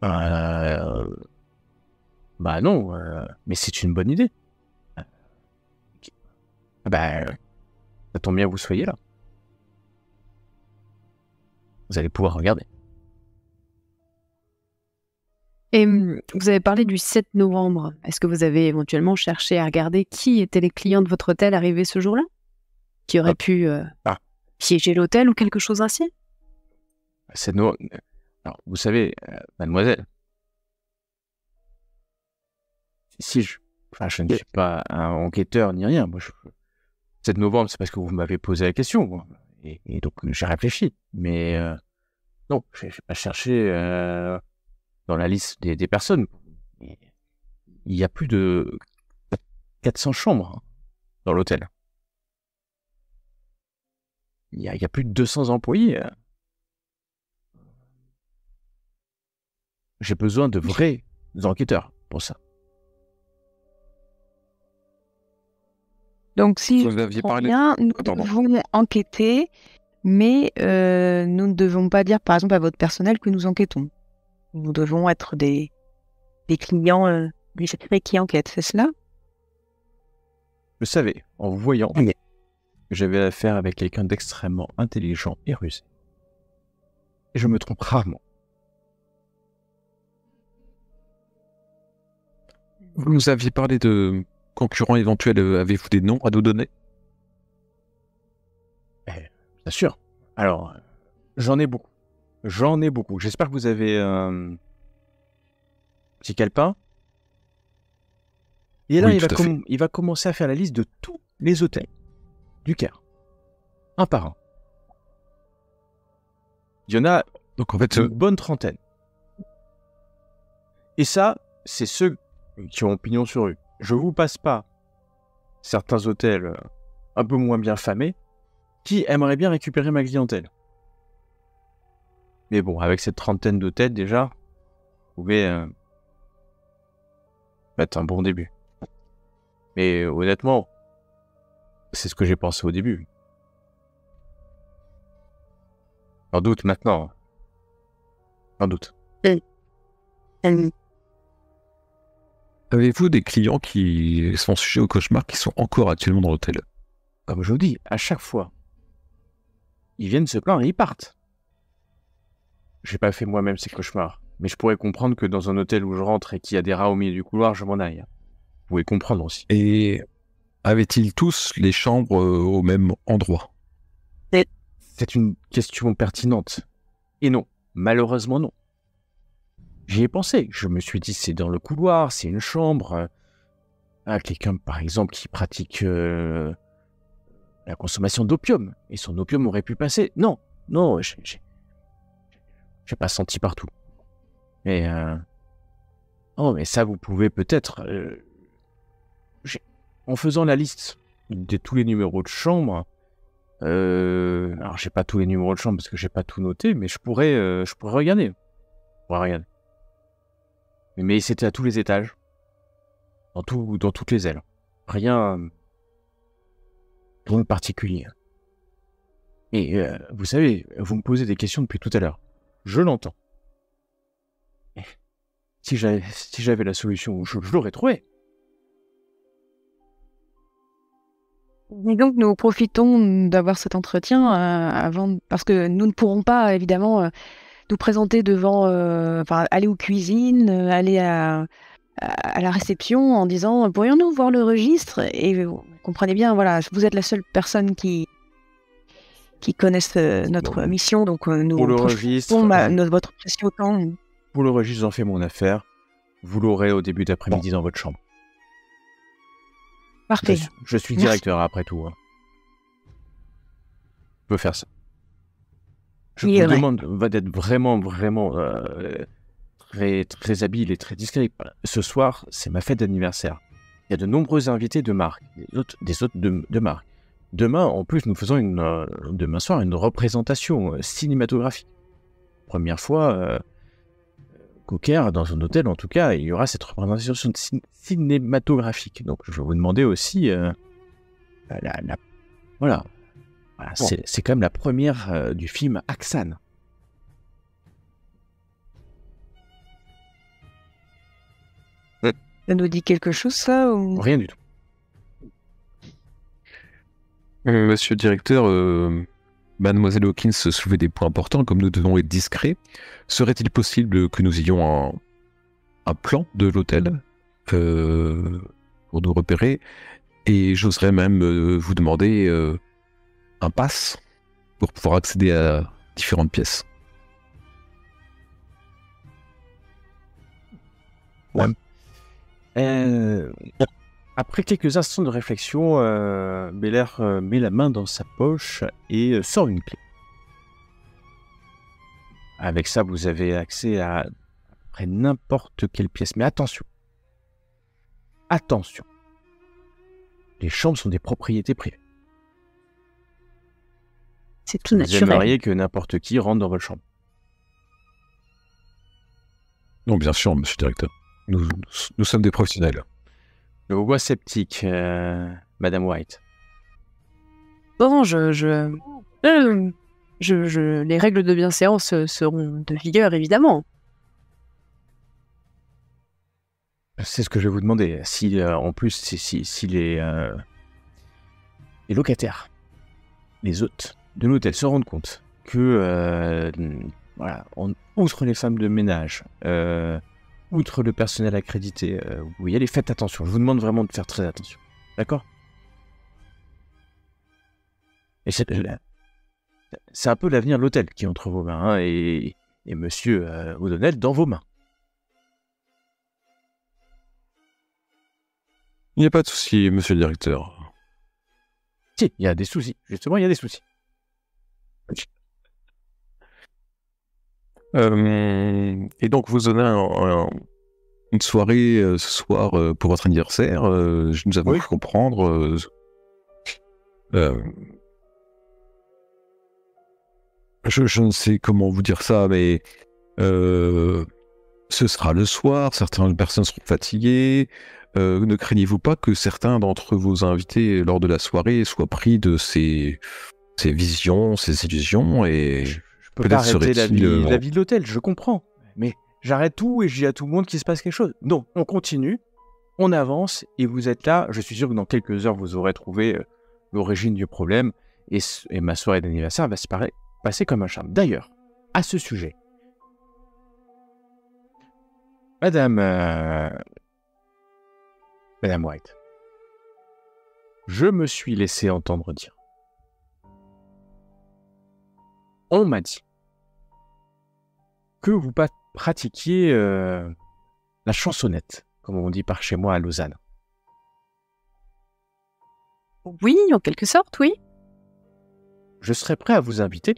Bah non, mais c'est une bonne idée. Ça tombe bien que vous soyez là. Vous allez pouvoir regarder. Et vous avez parlé du 7 novembre. Est-ce que vous avez éventuellement cherché à regarder qui étaient les clients de votre hôtel arrivés ce jour-là? Qui auraient pu piéger l'hôtel ou quelque chose ainsi? Alors, vous savez, mademoiselle, je ne suis pas un enquêteur ni rien. Moi, 7 novembre, c'est parce que vous m'avez posé la question. Moi. Et donc, j'ai réfléchi. Mais non, je n'ai pas cherché dans la liste des personnes. Il y a plus de 400 chambres dans l'hôtel. Il y a plus de 200 employés. J'ai besoin de vrais enquêteurs pour ça. Donc, si Vous je aviez comprends parlé- bien, nous Pardon. devons enquêter, mais nous ne devons pas dire, par exemple, à votre personnel que nous enquêtons. Nous devons être des clients discrets qui enquêtent, c'est cela? Je savais, en vous voyant, que j'avais affaire avec quelqu'un d'extrêmement intelligent et rusé. Et je me trompe rarement. Vous nous aviez parlé de concurrents éventuels. Avez-vous des noms à nous donner? Bien sûr. Alors, j'en ai beaucoup. J'espère que vous avez un petit calepin. Et là, Oui, tout à fait. il va commencer à faire la liste de tous les hôtels du Caire. Un par un. Il y en a Donc en fait, une bonne trentaine. Et ça, c'est ceux qui ont pignon sur rue. Je vous passe pas certains hôtels un peu moins bien famés qui aimeraient bien récupérer ma clientèle. Mais bon, avec cette trentaine d'hôtels déjà, vous pouvez mettre un bon début. Mais honnêtement, c'est ce que j'ai pensé au début. J'en doute maintenant. J'en doute. avez-vous des clients qui sont sujets au cauchemar qui sont encore actuellement dans l'hôtel? Comme je vous dis, à chaque fois, ils viennent se plaindre et ils partent. J'ai pas fait moi-même ces cauchemars, mais je pourrais comprendre que dans un hôtel où je rentre et qu'il y a des rats au milieu du couloir, je m'en aille. Vous pouvez comprendre aussi. Et avaient-ils tous les chambres au même endroit? C'est une question pertinente. Et non, malheureusement non. J'y ai pensé. Je me suis dit, c'est dans le couloir, c'est une chambre. Quelqu'un, par exemple, qui pratique la consommation d'opium. Et son opium aurait pu passer. Non, j'ai pas senti partout. Mais mais ça, vous pouvez peut-être... en faisant la liste de tous les numéros de chambre... alors, j'ai pas tous les numéros de chambre parce que j'ai pas tout noté, mais je pourrais regarder. Mais c'était à tous les étages. Dans toutes les ailes. Rien de particulier. Et vous savez, vous me posez des questions depuis tout à l'heure. Je l'entends. Si j'avais la solution, je l'aurais trouvée. Et donc, nous profitons d'avoir cet entretien avant, parce que nous ne pourrons pas, évidemment, nous présenter devant, aller aux cuisines, aller à la réception en disant pourrions-nous voir le registre? Et vous comprenez bien, voilà, vous êtes la seule personne qui connaisse notre mission, donc nous Pour le registre, votre précieux temps. Pour le registre, j'en fais mon affaire. Vous l'aurez au début d'après-midi dans votre chambre. Parfait. Je suis directeur après tout. Hein. Je peux faire ça. Je vous demande d'être vraiment très, très habile et très discret. Ce soir, c'est ma fête d'anniversaire. Il y a de nombreux invités de marque, des autres de marque. Demain, en plus, nous faisons demain soir une représentation cinématographique. Première fois qu'au Caire, dans un hôtel en tout cas, il y aura cette représentation cinématographique. Donc, je vais vous demander aussi, voilà, c'est quand même la première du film Aksan. Ça nous dit quelque chose, ça ou... Rien du tout. Monsieur le directeur, Mademoiselle Hawkins soulevait des points importants, comme nous devons être discrets. Serait-il possible que nous ayons un plan de l'hôtel pour nous repérer? Et j'oserais même vous demander un pass pour pouvoir accéder à différentes pièces. Ouais. Après quelques instants de réflexion, Belair met la main dans sa poche et sort une clé. Avec ça, vous avez accès à peu près n'importe quelle pièce. Mais attention. Attention. Les chambres sont des propriétés privées. C'est tout naturel. Vous aimeriez que n'importe qui rentre dans votre chambre. Non, bien sûr, monsieur le directeur. Nous sommes des professionnels. Je vous vois sceptique, Madame White. Bon, les règles de bienséance seront de vigueur, évidemment. C'est ce que je vais vous demander. Si, en plus, si les locataires, les hôtes de l'hôtel se rendent compte que, voilà, outre les femmes de ménage, outre le personnel accrédité, vous y allez, faites attention. Je vous demande vraiment de faire très attention. D'accord? Et c'est un peu l'avenir de l'hôtel qui est entre vos mains, hein, et monsieur O'Donnell dans vos mains. Il n'y a pas de souci, monsieur le directeur. Si, il y a des soucis. Justement, il y a des soucis. Et donc, vous donnez une soirée ce soir pour votre anniversaire. Nous avons pu comprendre. Je ne sais comment vous dire ça, mais ce sera le soir. Certaines personnes seront fatiguées. Ne craignez-vous pas que certains d'entre vos invités lors de la soirée soient pris de ces visions, ces illusions et je peux pas arrêter la vie de l'hôtel, je comprends. Mais j'arrête tout et je dis à tout le monde qu'il se passe quelque chose. Donc, on continue, on avance et vous êtes là. Je suis sûr que dans quelques heures, vous aurez trouvé l'origine du problème et ma soirée d'anniversaire va se passer comme un charme. D'ailleurs, à ce sujet, Madame White, je me suis laissé entendre dire. On m'a dit que vous pratiquiez la chansonnette, comme on dit par chez moi à Lausanne. Oui, en quelque sorte, oui. Je serais prêt à vous inviter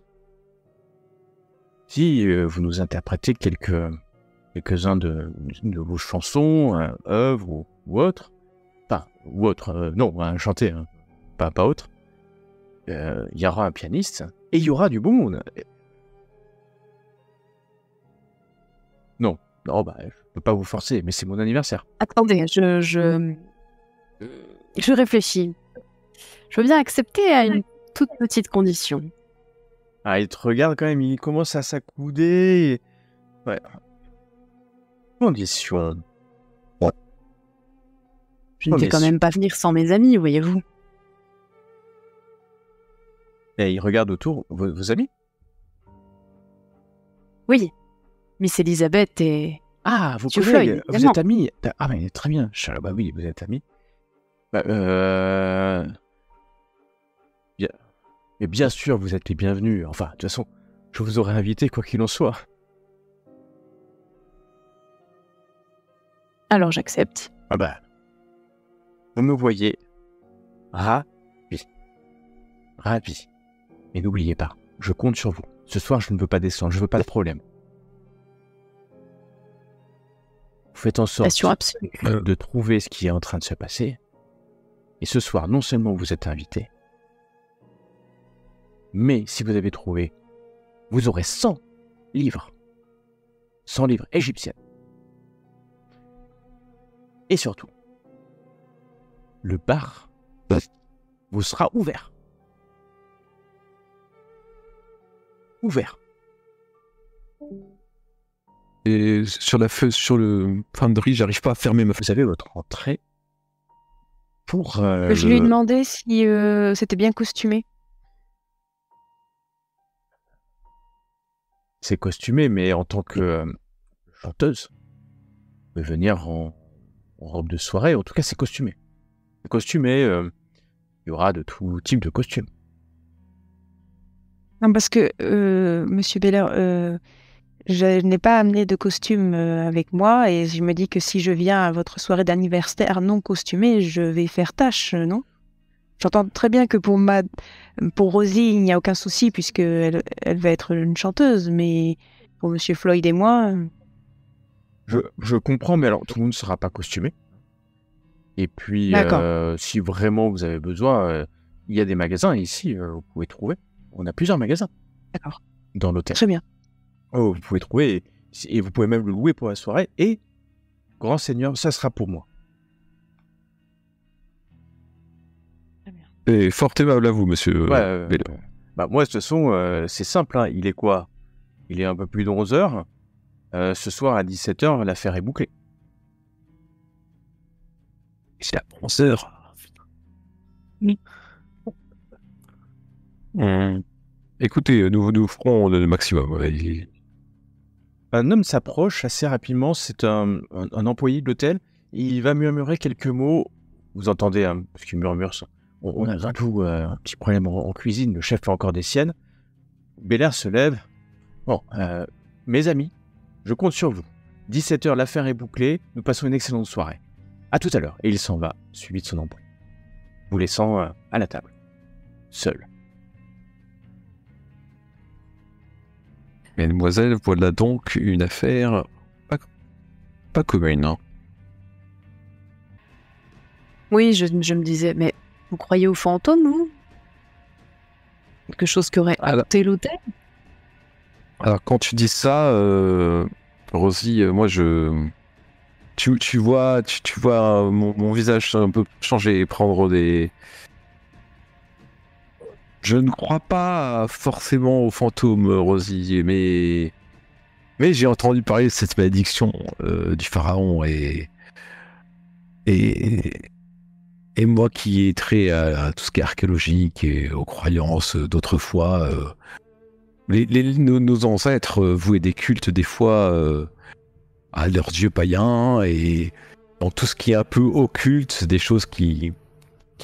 si vous nous interprétez quelques-uns de vos chansons, œuvres ou autres. Enfin, ou autres, non, chanter, hein, pas autre. Il y aura un pianiste et il y aura du bon monde. Non, Non, bah, je peux pas vous forcer, mais c'est mon anniversaire. Attendez, je réfléchis. Je veux bien accepter à une toute petite condition. Ah, il te regarde quand même, il commence à s'accouder. Ouais. Condition. Je ne vais quand même pas venir sans mes amis, voyez-vous. Et il regarde autour, vos amis? Oui, Miss Elisabeth et... Ah, vos Monsieur collègues, Floyd, vous évidemment. êtes amis. Ah, mais très bien. Bah oui, vous êtes amis. Bah, bien... Mais bien sûr, vous êtes les bienvenus. Enfin, de toute façon, je vous aurais invité quoi qu'il en soit. Alors j'accepte. Ah bah, vous me voyez ravi. Ravi. Mais n'oubliez pas, je compte sur vous. Ce soir, je ne veux pas descendre, je veux pas de problème. Vous faites en sorte Passion absolue. de trouver ce qui est en train de se passer. Et ce soir, non seulement vous êtes invité, mais si vous avez trouvé, vous aurez 100 livres. 100 livres égyptiens. Et surtout, le bar vous sera ouvert. Ouvert. Et sur le Foundry, j'arrive pas à fermer ma Vous avez votre entrée pour... Je lui ai demandé si c'était bien costumé. C'est costumé, mais en tant que chanteuse, vous pouvez venir en robe de soirée. En tout cas, c'est costumé. C'est costumé, il y aura de tout type de costumes. Non, parce que, Monsieur Beller, je n'ai pas amené de costume avec moi et je me dis que si je viens à votre soirée d'anniversaire non costumée, je vais faire tâche, non? J'entends très bien que pour Rosie, il n'y a aucun souci puisque elle va être une chanteuse, mais pour Monsieur Floyd et moi, Je comprends, mais alors tout le monde ne sera pas costumé. Et puis, D'accord. si vraiment vous avez besoin, il y a des magasins ici, vous pouvez trouver. On a plusieurs magasins D'accord. dans l'hôtel. Très bien. Oh, vous pouvez trouver, et vous pouvez même le louer pour la soirée. Et, grand seigneur, ça sera pour moi. Et fort aimable à vous, monsieur. Ouais, Beller. bah moi, de toute façon, c'est simple. Hein. Il est quoi? Il est un peu plus de 11h. Ce soir, à 17h, l'affaire est bouclée. C'est à 11h. Écoutez, nous ferons le maximum. Ouais. Un homme s'approche assez rapidement, c'est un employé de l'hôtel, il va murmurer quelques mots, vous entendez, hein, parce qu'il murmure ça. On a besoin de vous, un petit problème en cuisine, le chef fait encore des siennes. Beller se lève. Bon, mes amis, je compte sur vous. 17h, l'affaire est bouclée, nous passons une excellente soirée. À tout à l'heure. Et il s'en va, suivi de son employé, vous laissant à la table, seul. Mademoiselle, voilà donc une affaire pas commune. Hein. Oui, je me disais, mais vous croyez aux fantômes, vous? Quelque chose qui aurait hanté l'hôtel? Alors, quand tu dis ça, Rosie, moi, tu vois mon visage un peu changer et prendre des... Je ne crois pas forcément aux fantômes, Rosie, mais j'ai entendu parler de cette malédiction du pharaon et moi qui ai trait à tout ce qui est archéologique et aux croyances d'autrefois, nos ancêtres vouaient des cultes des fois à leurs dieux païens et dans tout ce qui est un peu occulte, des choses qui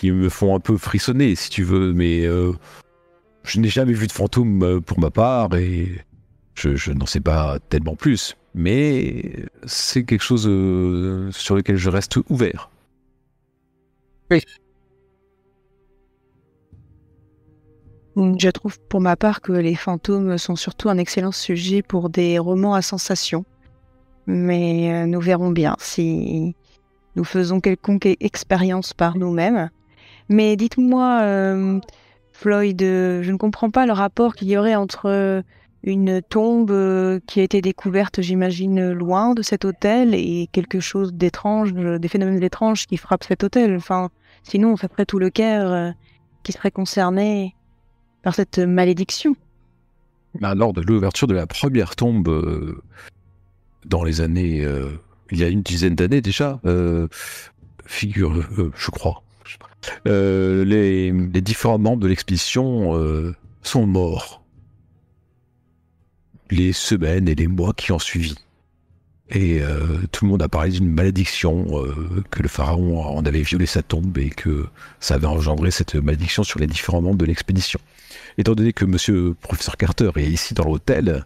me font un peu frissonner, si tu veux, mais je n'ai jamais vu de fantôme pour ma part et je n'en sais pas tellement plus. Mais c'est quelque chose sur lequel je reste ouvert. Oui. Je trouve pour ma part que les fantômes sont surtout un excellent sujet pour des romans à sensation. Mais nous verrons bien si nous faisons quelconque expérience par nous-mêmes. Mais dites-moi, Floyd, je ne comprends pas le rapport qu'il y aurait entre une tombe qui a été découverte, j'imagine, loin de cet hôtel et quelque chose d'étrange, des phénomènes étranges qui frappent cet hôtel. Enfin, sinon, ça ferait tout le Caire qui serait concerné par cette malédiction. Lors de l'ouverture de la première tombe, dans les années, il y a une dizaine d'années déjà, je crois, les différents membres de l'expédition sont morts. Les semaines et les mois qui ont suivi. Et tout le monde a parlé d'une malédiction, que le pharaon en avait violé sa tombe et que ça avait engendré cette malédiction sur les différents membres de l'expédition. Étant donné que monsieur professeur Carter est ici dans l'hôtel,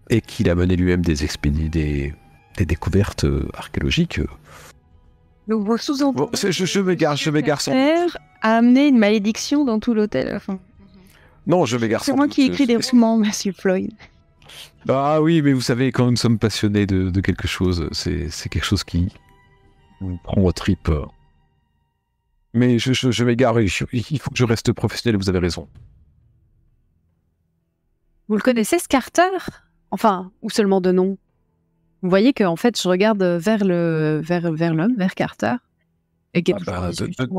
et qu'il a mené lui-même des découvertes archéologiques... Donc vous sous-entendez je m'égare sans... Père a amené une malédiction dans tout l'hôtel. Enfin, Non, je m'égare c'est sans moi doute. qui écris des romans, Monsieur Floyd. Ah oui, mais vous savez, quand nous sommes passionnés de quelque chose, c'est quelque chose qui nous prend aux tripes. Mais je m'égare, il faut que je reste professionnel, vous avez raison. Vous le connaissez, ce Carter? Enfin, ou seulement de nom? Vous voyez qu'en fait, je regarde vers l'homme, vers Carter, et qu'il y a toujours une discussion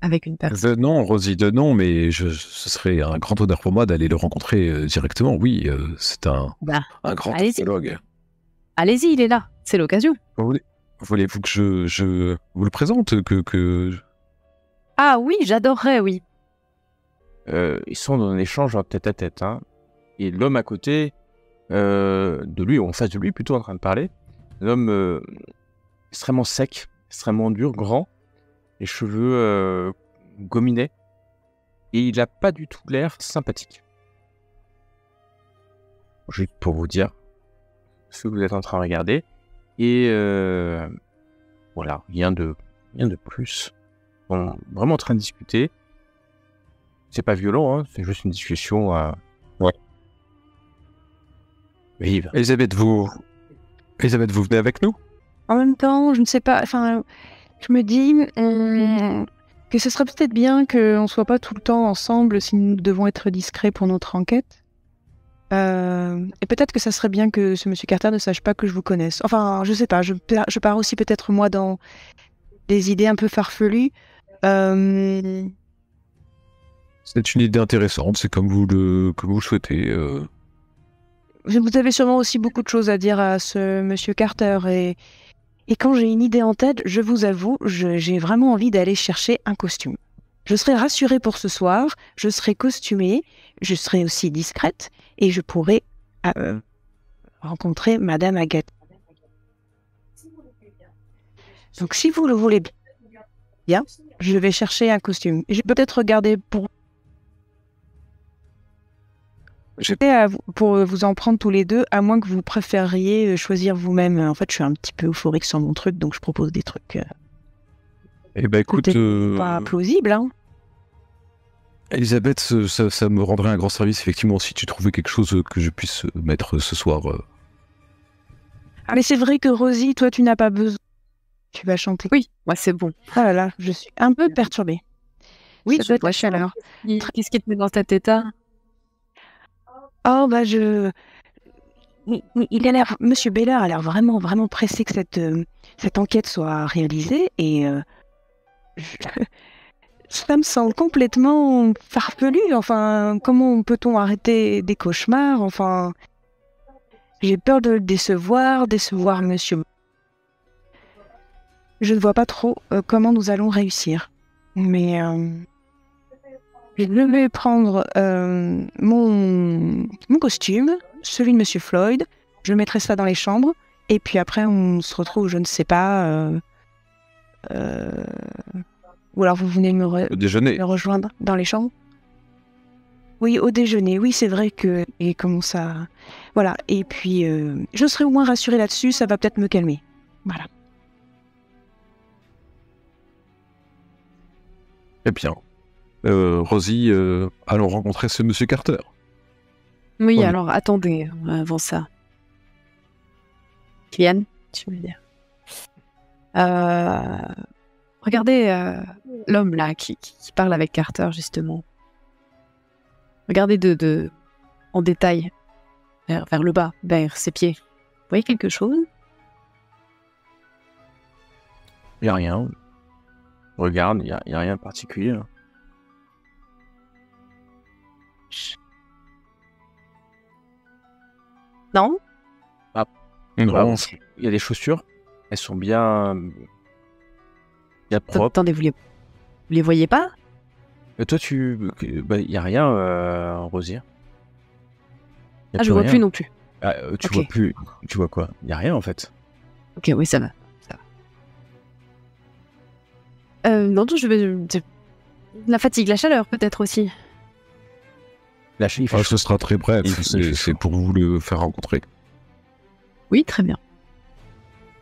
avec une personne. Non, Rosie, de non, mais ce serait un grand honneur pour moi d'aller le rencontrer directement. Oui, c'est un grand archéologue. Allez-y, il est là, c'est l'occasion. Voulez-vous que je vous le présente Ah oui, j'adorerais, oui. Ils sont dans un échange en tête-à-tête. Hein. Et l'homme à côté de lui, ou en face de lui, plutôt en train de parler, un homme extrêmement sec, extrêmement dur, grand, les cheveux gominés, et il n'a pas du tout l'air sympathique. Juste pour vous dire ce que vous êtes en train de regarder. Et voilà, rien de plus. On est vraiment en train de discuter. C'est pas violent, hein, c'est juste une discussion. Ouais. Vive. Elisabeth, vous venez avec nous? En même temps, je ne sais pas. Enfin, je me dis que ce serait peut-être bien qu'on ne soit pas tout le temps ensemble si nous devons être discrets pour notre enquête. Et peut-être que ça serait bien que ce monsieur Carter ne sache pas que je vous connaisse. Enfin, je sais pas. Je pars aussi peut-être moi dans des idées un peu farfelues. C'est une idée intéressante, c'est comme vous le souhaitez. Vous avez sûrement aussi beaucoup de choses à dire à ce monsieur Carter et quand j'ai une idée en tête, je vous avoue, j'ai vraiment envie d'aller chercher un costume. Je serai rassurée pour ce soir, je serai costumée, je serai aussi discrète et je pourrai rencontrer Madame Agathe. Donc si vous le voulez bien, je vais chercher un costume. Je vais peut-être regarder pour vous en prendre tous les deux, à moins que vous préfériez choisir vous-même. En fait, je suis un petit peu euphorique sur mon truc, donc je propose des trucs Eh ben écoute, pas plausibles. Hein. Elisabeth, ça me rendrait un grand service, effectivement, si tu trouvais quelque chose que je puisse mettre ce soir. Ah, mais c'est vrai que Rosie, toi, tu n'as pas besoin. Tu vas chanter. Oui, moi c'est bon. Ah là là, je suis un peu perturbée. Oui, ça doit être la chaleur. Qu'est-ce qui te met dans cet état? Oh, bah il a l'air, Monsieur Bellard a l'air vraiment, vraiment pressé que cette enquête soit réalisée et ça me semble complètement farfelu. Enfin, comment peut-on arrêter des cauchemars? Enfin, j'ai peur de le décevoir Monsieur. Je ne vois pas trop comment nous allons réussir. Mais je vais prendre mon costume, celui de Monsieur Floyd. Je mettrai ça dans les chambres. Et puis après, on se retrouve, je ne sais pas... ou alors vous venez me rejoindre dans les chambres. Oui, au déjeuner. Oui, c'est vrai que... Et comment ça... Voilà. Et puis, je serai au moins rassurée là-dessus. Ça va peut-être me calmer. Voilà. Eh bien, Rosie, allons rencontrer ce monsieur Carter. Oui, alors attendez, avant ça. Kylian, tu veux dire. Regardez l'homme là qui parle avec Carter, justement. Regardez en détail vers le bas, vers ses pieds. Vous voyez quelque chose? Il n'y a rien. Regarde, il y a rien de particulier. Hein. Non? Non, Il y a des chaussures. Elles sont bien propres. Attendez, vous les voyez pas? Toi, il n'y a rien, Rosier. Y a Je vois rien. plus non plus. Tu Ok. vois plus. Tu vois quoi? Il n'y a rien en fait. Ok, oui, ça va. Non, je vais... La fatigue, la chaleur peut-être aussi. Lâchez, il fait Ah, chaud. ce sera très bref. Il fait C'est chaud. pour vous le faire rencontrer. Oui, très bien.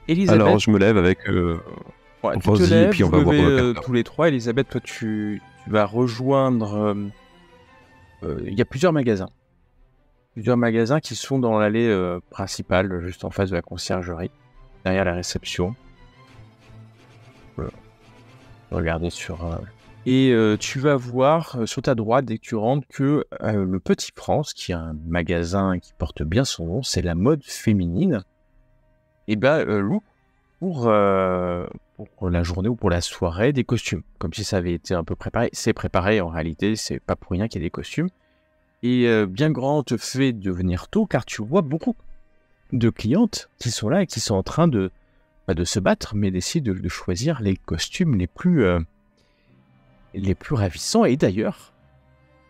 Elisabeth, Alors, je me lève avec ouais, tu Rosie, te lèves, et puis on vous va voir levez, Carter. tous les trois. Elisabeth, toi, tu vas rejoindre. Il y a plusieurs magasins. Plusieurs magasins qui sont dans l'allée principale, juste en face de la conciergerie, derrière la réception. Regardez sur. Et tu vas voir sur ta droite, dès que tu rentres, que le Petit France, qui est un magasin qui porte bien son nom, c'est la mode féminine, et loue pour la journée ou pour la soirée des costumes, comme si ça avait été un peu préparé. C'est préparé en réalité, c'est pas pour rien qu'il y a des costumes. Et bien grand te fait de venir tôt, car tu vois beaucoup de clientes qui sont là et qui sont en train de se battre, mais d'essayer de choisir les costumes les plus ravissants. Et d'ailleurs,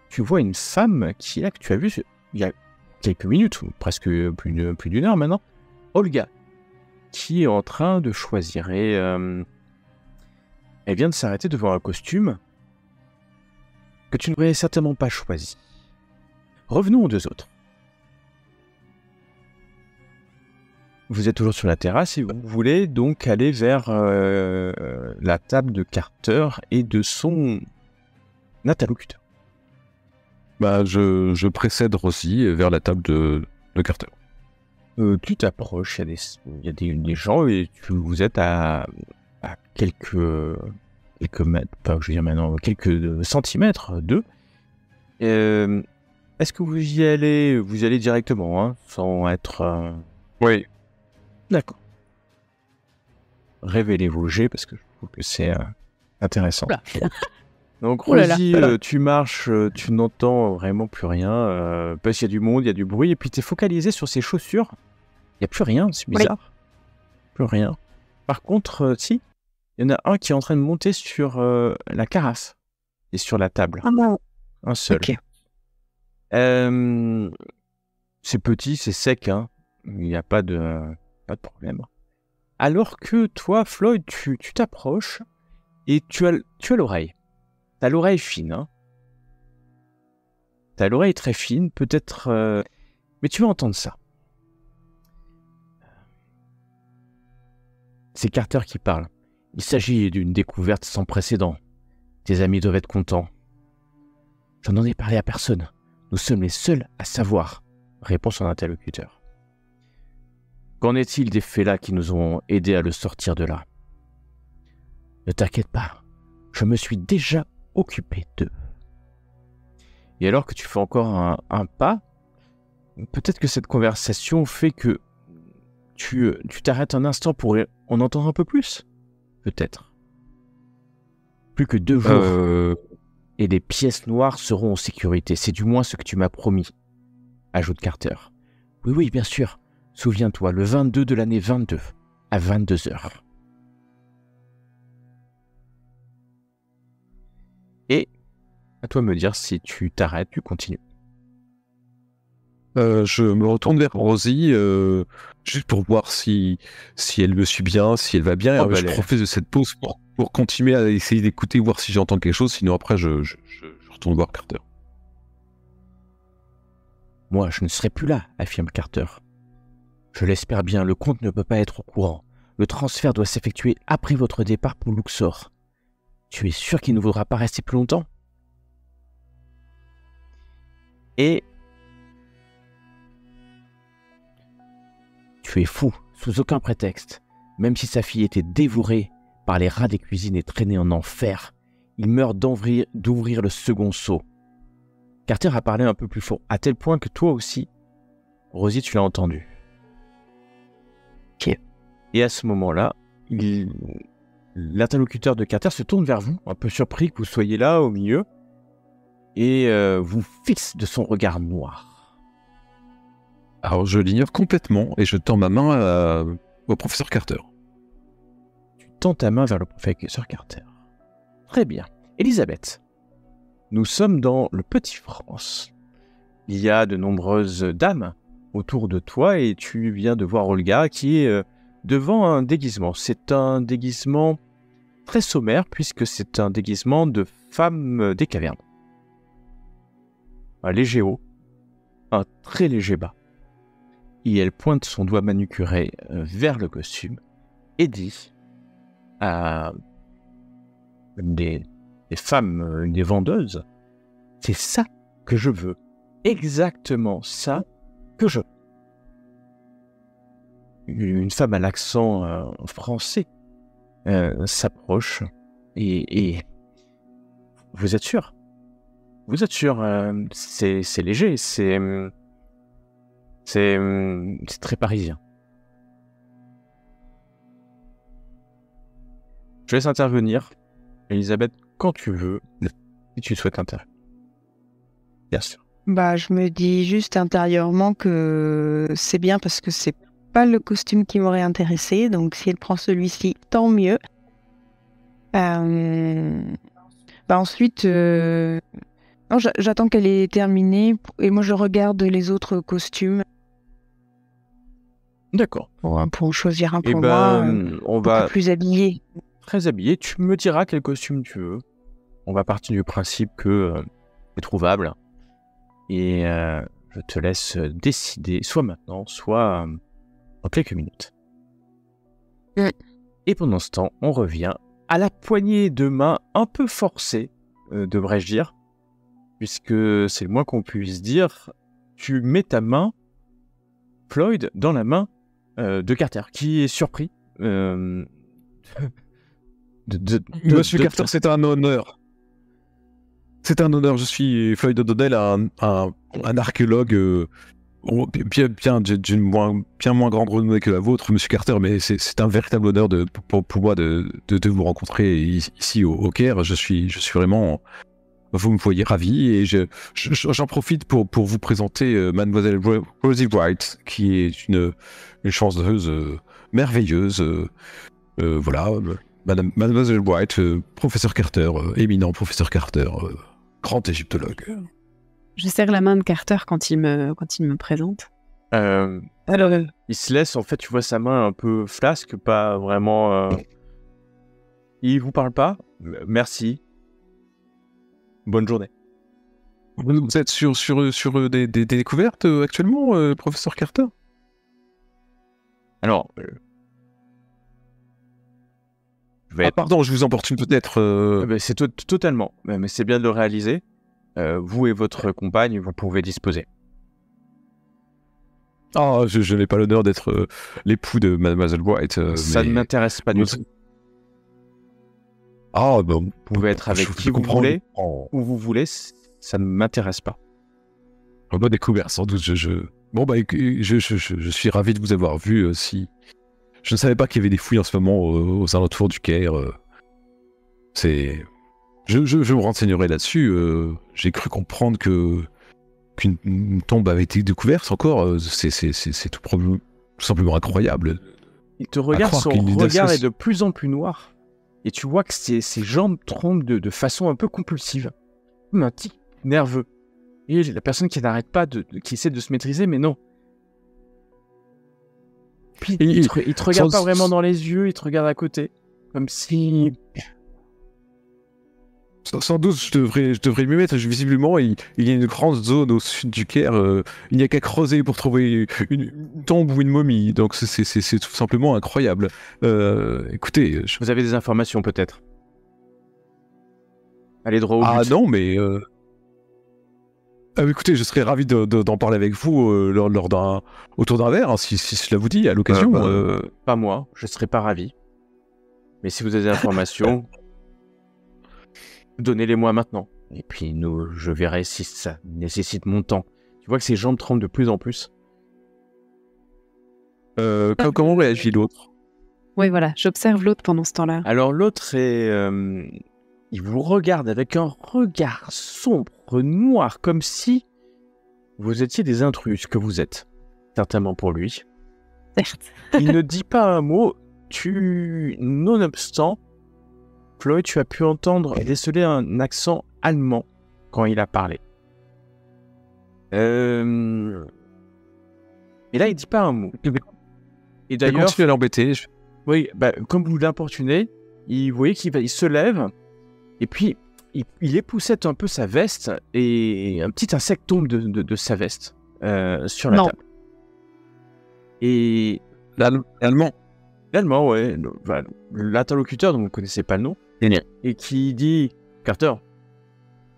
tu vois une femme qui est là, que tu as vue il y a quelques minutes, ou presque plus d'une heure maintenant, Olga, qui est en train de choisir. Et elle vient de s'arrêter devant un costume que tu n'aurais certainement pas choisi. Revenons aux deux autres. Vous êtes toujours sur la terrasse et vous voulez donc aller vers la table de Carter et de son interlocuteur. Je précède Rosie vers la table de Carter. Tu t'approches, il y a des gens et vous êtes à quelques mètres, pas je veux dire maintenant, quelques centimètres d'eux. Est-ce que vous y allez directement, hein, sans être... Oui. D'accord. Révélez vos jets parce que je trouve que c'est intéressant. Oula. Donc Oh là là. Rosie, tu marches, tu n'entends vraiment plus rien, parce qu'il y a du monde, il y a du bruit, et puis tu es focalisé sur ces chaussures. Il n'y a plus rien, c'est bizarre. Plus rien. Par contre, si, il y en a un qui est en train de monter sur la carafe et sur la table. Ah bon. Un seul. Ok. C'est petit, c'est sec, hein. Il n'y a pas de problème. Alors que toi, Floyd, tu t'approches et tu as l'oreille. T'as l'oreille fine, hein. T'as l'oreille très fine, peut-être... mais tu vas entendre ça. C'est Carter qui parle. Il s'agit d'une découverte sans précédent. Tes amis doivent être contents. Je n'en ai parlé à personne. Nous sommes les seuls à savoir, répond son interlocuteur. Qu'en est-il des félats qui nous ont aidés à le sortir de là? Ne t'inquiète pas, je me suis déjà occupé d'eux. Et alors que tu fais encore un pas, peut-être que cette conversation fait que tu t'arrêtes un instant pour en entendre un peu plus. Peut-être. Plus que 2 jours. Et les pièces noires seront en sécurité. C'est du moins ce que tu m'as promis, ajoute Carter. Oui, bien sûr. Souviens-toi, le 22 de l'année 22, à 22h. Et à toi de me dire si tu t'arrêtes, tu continues. Je me retourne vers Rosie, juste pour voir si elle me suit bien, si elle va bien. Oh, Et je profite de cette pause pour continuer à essayer d'écouter, voir si j'entends quelque chose. Sinon, après, je retourne voir Carter. Moi, je ne serai plus là, affirme Carter. Je l'espère bien, le comte ne peut pas être au courant. Le transfert doit s'effectuer après votre départ pour Luxor. Tu es sûr qu'il ne voudra pas rester plus longtemps? Et... Tu es fou, sous aucun prétexte. Même si sa fille était dévorée par les rats des cuisines et traînée en enfer, il meurt d'ouvrir le second seau. Carter a parlé un peu plus fort, à tel point que toi aussi, Rosie, tu l'as entendu. Ok. Et à ce moment-là, l'interlocuteur de Carter se tourne vers vous, un peu surpris que vous soyez là, au milieu, et vous fixe de son regard noir. Alors je l'ignore complètement et je tends ma main au professeur Carter. Tu tends ta main vers le professeur Carter. Très bien. Elisabeth, nous sommes dans le Petit France. Il y a de nombreuses dames autour de toi et tu viens de voir Olga qui est devant un déguisement. C'est un déguisement très sommaire puisque c'est un déguisement de femme des cavernes. Un léger haut, un très léger bas. Et elle pointe son doigt manucuré vers le costume et dit à des femmes, des vendeuses, c'est ça que je veux. Exactement ça que je veux. Une femme à l'accent français s'approche et vous êtes sûr? Vous êtes sûr? C'est léger, c'est très parisien. Je laisse intervenir, Elisabeth, quand tu veux, si tu souhaites intervenir. Bien sûr. Bah, je me dis juste intérieurement que c'est bien parce que c'est pas le costume qui m'aurait intéressé, donc si elle prend celui-ci, tant mieux. Ensuite, non, j'attends qu'elle ait terminé et moi je regarde les autres costumes. D'accord. Pour choisir un Et pour moi, on va plus habillé. très habillé. Tu me diras quel costume tu veux. On va partir du principe que c'est trouvable. Et je te laisse décider, soit maintenant, soit dans quelques minutes. Et pendant ce temps, on revient à la poignée de main un peu forcée, devrais-je dire, puisque c'est le moins qu'on puisse dire. Tu mets ta main, Floyd, dans la main de Carter, qui est surpris. Monsieur Carter, c'est un honneur. C'est un honneur. Je suis Floyd O'Donnell, un archéologue bien moins grande renommée que la vôtre, Monsieur Carter, mais c'est un véritable honneur pour moi de vous rencontrer ici au Caire. Je suis vraiment... Vous me voyez ravi et j'en profite pour vous présenter Mademoiselle Rosie Wright, qui est une chanceuse merveilleuse. Voilà, Mademoiselle Wright, professeur Carter, éminent professeur Carter, grand égyptologue. Je serre la main de Carter quand il me présente. Alors, il se laisse, en fait, tu vois sa main un peu flasque, pas vraiment... Il vous parle pas? Merci. Bonne journée. Vous êtes sur des découvertes actuellement, professeur Carter? Alors... Pardon, je vous importune peut-être. C'est totalement, mais c'est bien de le réaliser. Vous et votre compagne, vous pouvez disposer. Ah, je n'ai pas l'honneur d'être l'époux de Mademoiselle White. Ça ne m'intéresse pas du tout. Ah, bon. Vous pouvez être avec qui vous voulez, où vous voulez, ça ne m'intéresse pas. Bonne découverte, sans doute. Bon, bah, je suis ravi de vous avoir vu. Si je ne savais pas qu'il y avait des fouilles en ce moment aux alentours du Caire. Je me renseignerai là-dessus. J'ai cru comprendre qu'une tombe avait été découverte encore. C'est tout simplement incroyable. Il te regarde, son regard est de plus en plus noir. Et tu vois que ses jambes trompent de façon un peu compulsive. Comme un tic nerveux. Et la personne qui n'arrête pas, qui essaie de se maîtriser, mais non. Puis il te regarde pas vraiment dans les yeux, il te regarde à côté. Comme si... Sans doute, je devrais m'y mettre. Visiblement, il y a une grande zone au sud du Caire. Il n'y a qu'à creuser pour trouver une tombe ou une momie. Donc, c'est tout simplement incroyable. Écoutez... Vous avez des informations, peut-être? Allez droit au but. Ah non, mais... écoutez, je serais ravi d'en parler avec vous autour d'un verre, hein, si cela vous dit, à l'occasion. Pas moi, je serais pas ravi. Mais si vous avez des informations... Donnez-les-moi maintenant. Et puis je verrai si ça nécessite mon temps. Tu vois que ses jambes tremblent de plus en plus. Comment réagit l'autre? Oui, voilà, j'observe l'autre pendant ce temps-là. Alors l'autre il vous regarde avec un regard sombre, noir, comme si vous étiez des intrus, que vous êtes. Certainement pour lui. Certes. Il ne dit pas un mot. Nonobstant, Floyd, tu as pu entendre et déceler un accent allemand quand il a parlé. Et là, il dit pas un mot. Et Je d'ailleurs, continue à l'embêter. oui, comme vous l'importunez, vous voyez qu'il se lève et puis il époussette un peu sa veste et un petit insecte tombe de sa veste sur la Non. table. Et L'allemand. l'allemand, ouais, l'interlocuteur dont vous ne connaissez pas le nom, et qui dit « Carter,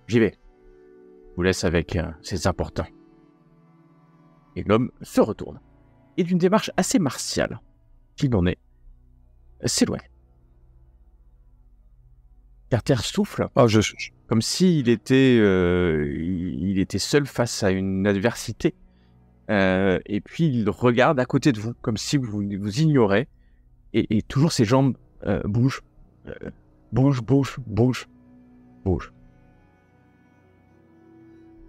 j'y vais. Je vous laisse avec ces importants. » Et l'homme se retourne. Et d'une démarche assez martiale qu'il en est, s'éloigne. Carter souffle, Ah, comme s'il était, il était seul face à une adversité. Et puis il regarde à côté de vous, comme si vous ignorez. Et toujours ses jambes bougent. Bougent.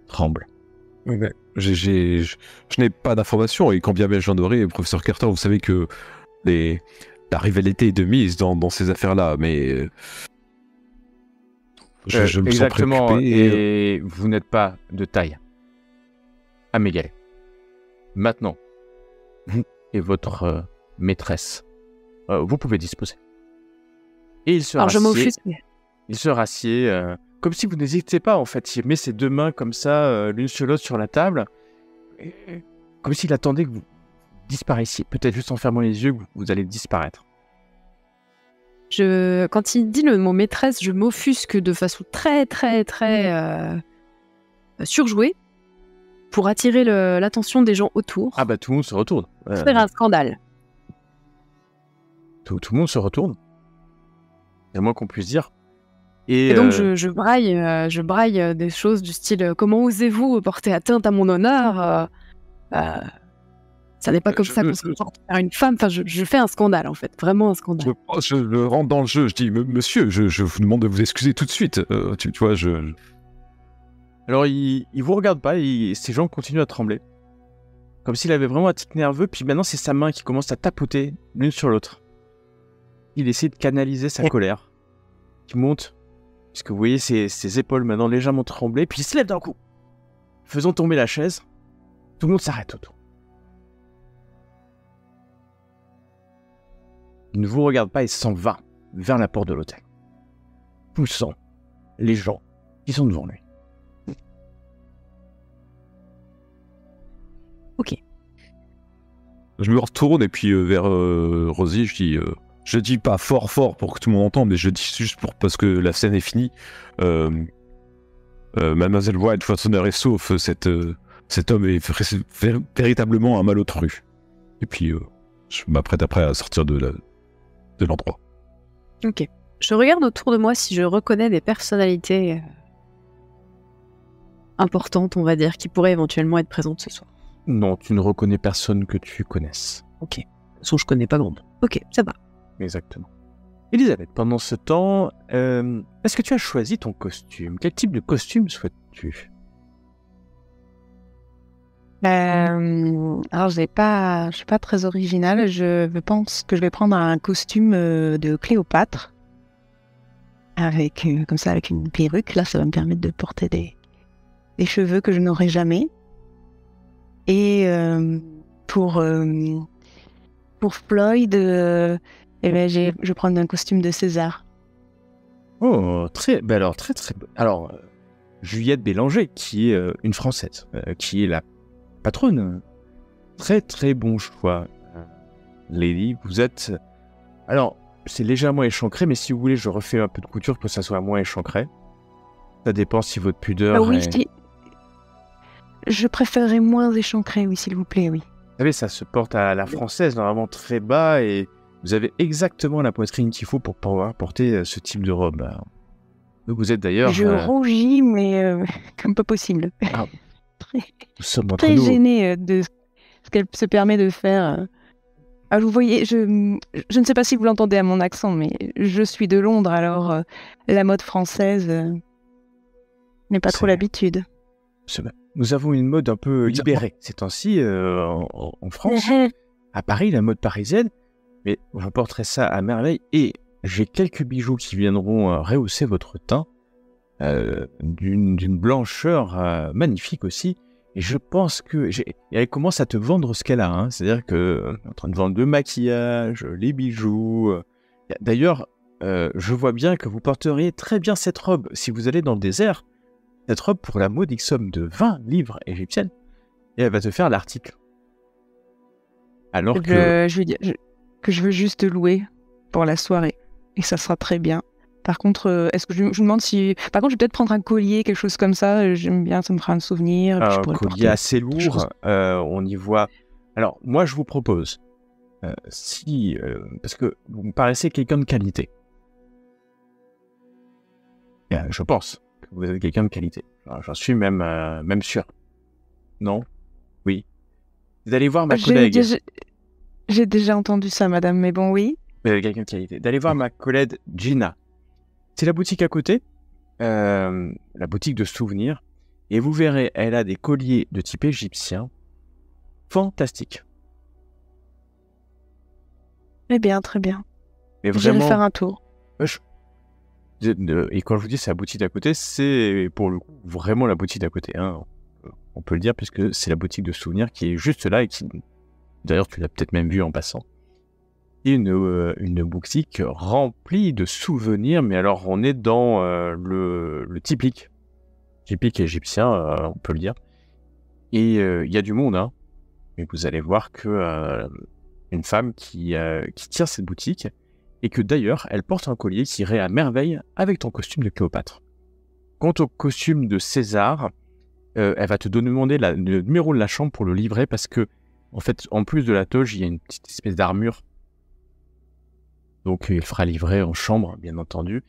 Tremble. je n'ai pas d'informations, et quand bien même j'en aurais, professeur Carter, vous savez que la rivalité est de mise dans ces affaires-là, mais je me sens exactement, préoccupé. et vous n'êtes pas de taille à m'égaler. Maintenant, vous et votre maîtresse, vous pouvez disposer. Et il se Alors je rassied. m'offusque. Il se rassied, comme si vous n'hésitiez pas en fait. Il met ses deux mains comme ça, l'une sur l'autre sur la table, comme s'il attendait que vous disparaissiez. Peut-être juste en fermant les yeux que vous allez disparaître. Quand il dit le mot maîtresse, je m'offusque de façon très surjouée pour attirer l'attention des gens autour. Ah bah tout le monde se retourne. Faire un scandale. Tout le monde se retourne. C'est le moins qu'on puisse dire. Et donc je braille des choses du style comment osez-vous porter atteinte à mon honneur ça n'est pas comme ça qu'on se comporte vers une femme. Enfin, je fais un scandale en fait, vraiment un scandale. Je rentre dans le jeu, je dis monsieur, je vous demande de vous excuser tout de suite. Tu vois, Alors il vous regarde pas, ses jambes continuent à trembler. Comme s'il avait vraiment un tic nerveux, puis maintenant c'est sa main qui commence à tapoter l'une sur l'autre. Il essaie de canaliser sa colère, qui monte, puisque vous voyez ses épaules maintenant légèrement trembler, puis il se lève d'un coup, faisant tomber la chaise. Tout le monde s'arrête autour. Il ne vous regarde pas et s'en va vers la porte de l'hôtel, poussant les gens qui sont devant lui. Ok. je me retourne et puis vers Rosie, je dis pas fort pour que tout le monde entende, mais je dis juste parce que la scène est finie. Mademoiselle White, votre honneur est sauf, cet homme est véritablement un malotru. Et puis je m'apprête après à sortir de l'endroit. Ok. Je regarde autour de moi si je reconnais des personnalités importantes, on va dire, qui pourraient éventuellement être présentes ce soir. Non, tu ne reconnais personne que tu connaisses. Ok. De toute façon, je connais pas grand monde. Ok, ça va. Exactement. Elisabeth, pendant ce temps, est-ce que tu as choisi ton costume? Quel type de costume souhaites-tu? Alors, je suis pas très originale. Je pense que je vais prendre un costume de Cléopâtre, avec comme ça, avec une perruque. Là, ça va me permettre de porter des cheveux que je n'aurai jamais. Et pour Floyd, je vais prendre un costume de César. Oh, très bon. Alors, Juliette Bélanger, qui est une Française, qui est la patronne. Très très bon choix, Lady. Vous êtes... Alors, c'est légèrement échancré, mais si vous voulez, je refais un peu de couture pour que ça soit moins échancré. Ça dépend si votre pudeur oui, est... Je préférerais moins échancré, oui, s'il vous plaît, oui. Vous savez, ça se porte à la française, normalement très bas, et vous avez exactement la poitrine qu'il faut pour pouvoir porter ce type de robe. Vous êtes d'ailleurs... Je rougis, mais comme pas possible. Ah, Très, nous sommes entre très nous. gênée de ce qu'elle se permet de faire. Ah, vous voyez, je ne sais pas si vous l'entendez à mon accent, mais je suis de Londres, alors la mode française n'est pas trop C'est- l'habitude. Nous avons une mode un peu Oui, libérée ces temps-ci en France. À Paris, la mode parisienne, mais vous porterez ça à merveille. Et j'ai quelques bijoux qui viendront rehausser votre teint d'une blancheur magnifique aussi. Et je pense que et elle commence à te vendre ce qu'elle a. Hein. C'est-à-dire que en train de vendre le maquillage, les bijoux. D'ailleurs, je vois bien que vous porteriez très bien cette robe si vous allez dans le désert. Cette robe pour la modique somme de 20 livres égyptiennes. Et elle va te faire l'article. Alors que... Je lui dis que je veux juste louer pour la soirée. Et ça sera très bien. Par contre, est-ce que je me demande si... Par contre, je vais peut-être prendre un collier, quelque chose comme ça. J'aime bien, ça me fera un souvenir. Et puis je Un pourrais le collier porter. assez Quelque chose. lourd, on y voit... Alors, moi, je vous propose, parce que vous me paraissez quelqu'un de qualité. Je pense que vous êtes quelqu'un de qualité. J'en suis même sûr. Non? Oui. Vous allez voir ma collègue... J'ai déjà entendu ça, madame, mais bon, oui. quelqu'un de qualité. D'aller voir ma collègue Gina. C'est la boutique à côté, la boutique de souvenirs, et vous verrez, elle a des colliers de type égyptien, fantastiques. Eh bien, très bien. Mais J'irai vraiment, faire un tour. et quand je vous dis c'est la boutique d'à côté, c'est pour le coup vraiment la boutique d'à côté. Hein. On peut le dire puisque c'est la boutique de souvenirs qui est juste là et qui, d'ailleurs, tu l'as peut-être même vu en passant. Et une boutique remplie de souvenirs, mais alors on est dans le typique égyptien, on peut le dire. Et il y a du monde, hein. Mais vous allez voir que une femme qui tient cette boutique et que d'ailleurs elle porte un collier qui irait à merveille avec ton costume de Cléopâtre. Quant au costume de César, elle va te demander le numéro de la chambre pour le livrer parce que en fait, en plus de la toge, il y a une petite espèce d'armure. Donc, il fera livrer en chambre, bien entendu.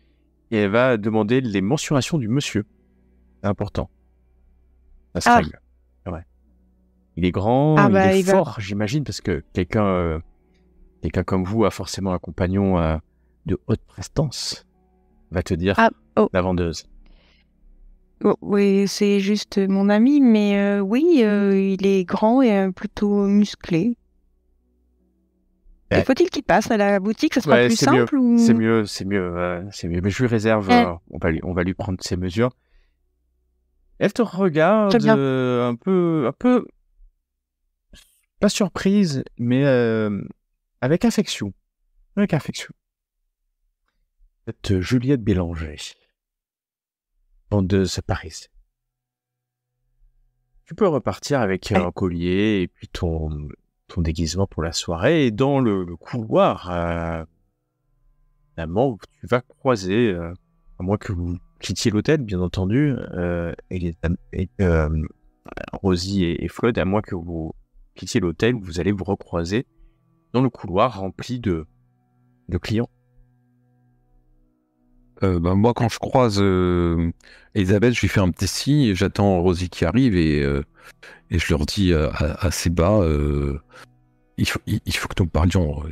Et elle va demander les mensurations du monsieur. C'est important. Ça se Ah. règle. Ouais. Il est grand, Ah il bah, est il va- fort, j'imagine, parce que quelqu'un comme vous a forcément un compagnon de haute prestance, va te dire Ah, oh. la vendeuse. Oh, oui, c'est juste mon ami, mais oui, il est grand et plutôt musclé. Ouais. Et faut-il qu'il passe à la boutique? Ça sera Ouais, plus c'est mieux. simple ou... C'est mieux. Mais je lui réserve, on va lui prendre ses mesures. Elle te regarde Très bien. un peu, pas surprise, mais avec affection. Avec affection. Cette Juliette Bélanger, vendeuse à Paris. Tu peux repartir avec un collier et puis ton déguisement pour la soirée. Et dans le couloir, évidemment, tu vas croiser, à moins que vous quittiez l'hôtel, bien entendu, Rosie et Floyd, à moins que vous quittiez l'hôtel, vous allez vous recroiser dans le couloir rempli de clients. Moi, quand je croise Elisabeth, je lui fais un petit signe et j'attends Rosie qui arrive et je leur dis assez bas il faut que nous parlions.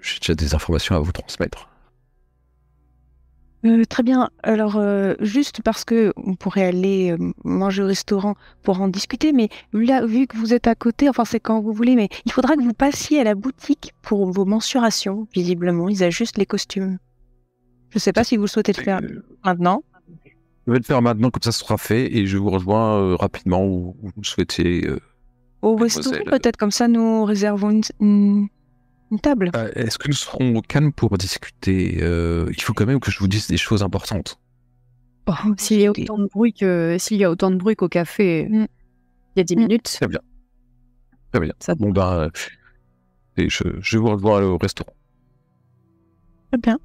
J'ai déjà des informations à vous transmettre. Très bien. Alors, juste parce que on pourrait aller manger au restaurant pour en discuter, mais là, vu que vous êtes à côté, enfin, c'est quand vous voulez, mais il faudra que vous passiez à la boutique pour vos mensurations, visiblement. Ils ajustent les costumes. Je ne sais pas si vous souhaitez le faire maintenant. Je vais le faire maintenant, comme ça ce sera fait, et je vous rejoins rapidement où vous le souhaitez. Au restaurant, Mademoiselle. peut-être, comme ça, nous réservons une table. Est-ce que nous serons au calme pour discuter Il faut quand même que je vous dise des choses importantes. Bon, s'il y a autant de bruit qu'au café, il y a 10 minutes. Très bien. Très bien. Ça Bon, et je vous revois au restaurant. Très bien.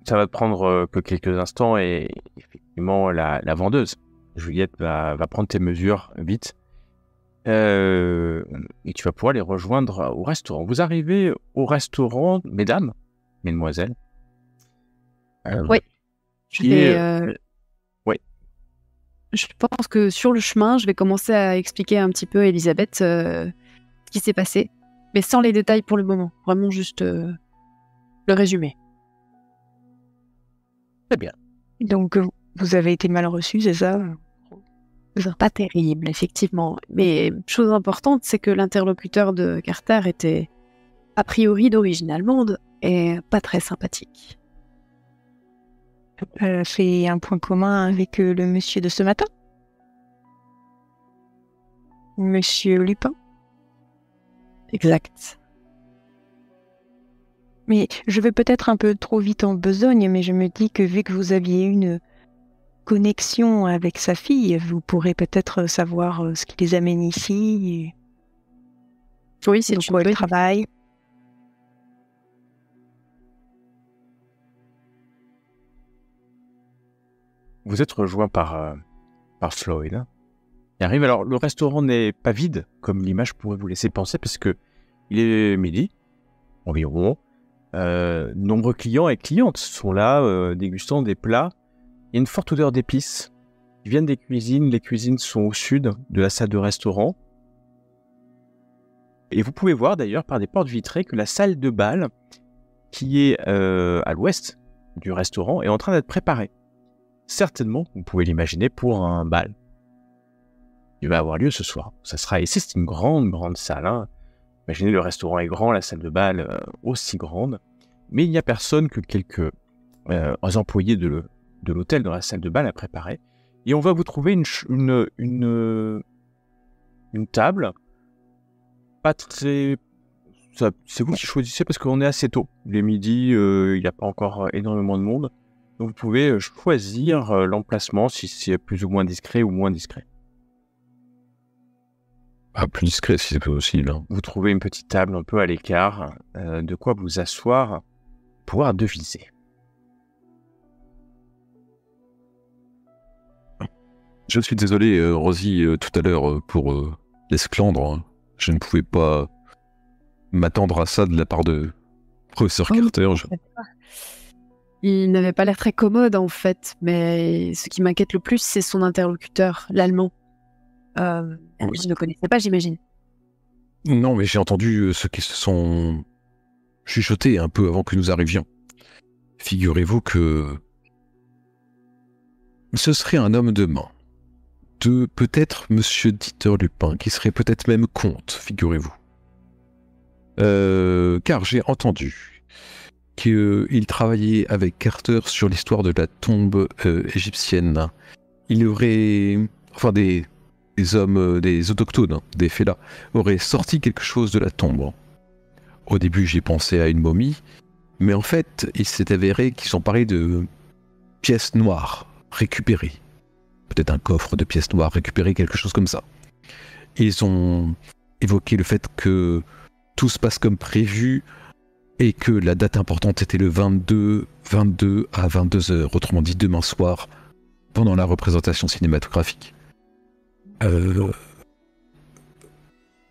Ça va te prendre que quelques instants et effectivement, la vendeuse, Juliette, va prendre tes mesures vite. Et tu vas pouvoir les rejoindre au restaurant. Vous arrivez au restaurant, mesdames, mesdemoiselles. Oui. Je qui vais, est... Ouais. je pense que sur le chemin, je vais commencer à expliquer un petit peu à Elisabeth ce qui s'est passé, mais sans les détails pour le moment. Vraiment juste le résumé. Très bien. Donc, vous avez été mal reçu, c'est ça? Pas terrible, effectivement. Mais chose importante, c'est que l'interlocuteur de Carter était a priori d'origine allemande et pas très sympathique. Fait un point commun avec le monsieur de ce matin? Monsieur Lupin? Exact. Mais je vais peut-être un peu trop vite en besogne, mais je me dis que vu que vous aviez une connexion avec sa fille, vous pourrez peut-être savoir ce qui les amène ici, Oui, c'est dans une quoi elle bonne travaille. Vous êtes rejoint par Floyd. Il arrive. Alors, le restaurant n'est pas vide, comme l'image pourrait vous laisser penser, parce que il est midi, environ. Nombreux clients et clientes sont là, dégustant des plats. Il y a une forte odeur d'épices qui viennent des cuisines. Les cuisines sont au sud de la salle de restaurant. Et vous pouvez voir d'ailleurs par des portes vitrées que la salle de bal, qui est à l'ouest du restaurant, est en train d'être préparée. Certainement, vous pouvez l'imaginer, pour un bal qui va avoir lieu ce soir. Ça sera ici, c'est une grande salle. Hein. Imaginez, le restaurant est grand, la salle de bal aussi grande. Mais il n'y a personne que quelques employés de l'hôtel dans la salle de bal à préparer. Et on va vous trouver une table. Pas très... c'est vous qui choisissez parce qu'on est assez tôt. Il est midi, il n'y a pas encore énormément de monde. Donc vous pouvez choisir l'emplacement si c'est plus ou moins discret ou moins discret. Plus discret si c'est possible. Hein. Vous trouvez une petite table un peu à l'écart, de quoi vous asseoir, pouvoir deviser. Je suis désolé, Rosie, tout à l'heure, pour l'esclandre. Hein. Je ne pouvais pas m'attendre à ça de la part de professeur Carter. Il n'avait pas l'air très commode en fait, mais ce qui m'inquiète le plus, c'est son interlocuteur, l'allemand. Oui. Je ne le connaissais pas, j'imagine. Non, mais j'ai entendu ceux qui se sont chuchotés un peu avant que nous arrivions. Figurez-vous que ce serait un homme de main. De peut-être Monsieur Dieter Lupin, qui serait peut-être même comte, figurez-vous. Car j'ai entendu qu'il travaillait avec Carter sur l'histoire de la tombe égyptienne. Il y aurait... Enfin, des hommes, des autochtones, des fellahs, auraient sorti quelque chose de la tombe. Au début, j'ai pensé à une momie, mais en fait, il s'est avéré qu'ils sont parés de pièces noires récupérées. Peut-être un coffre de pièces noires récupérées, quelque chose comme ça. Ils ont évoqué le fait que tout se passe comme prévu et que la date importante était le 22 à 22 heures, autrement dit demain soir, pendant la représentation cinématographique.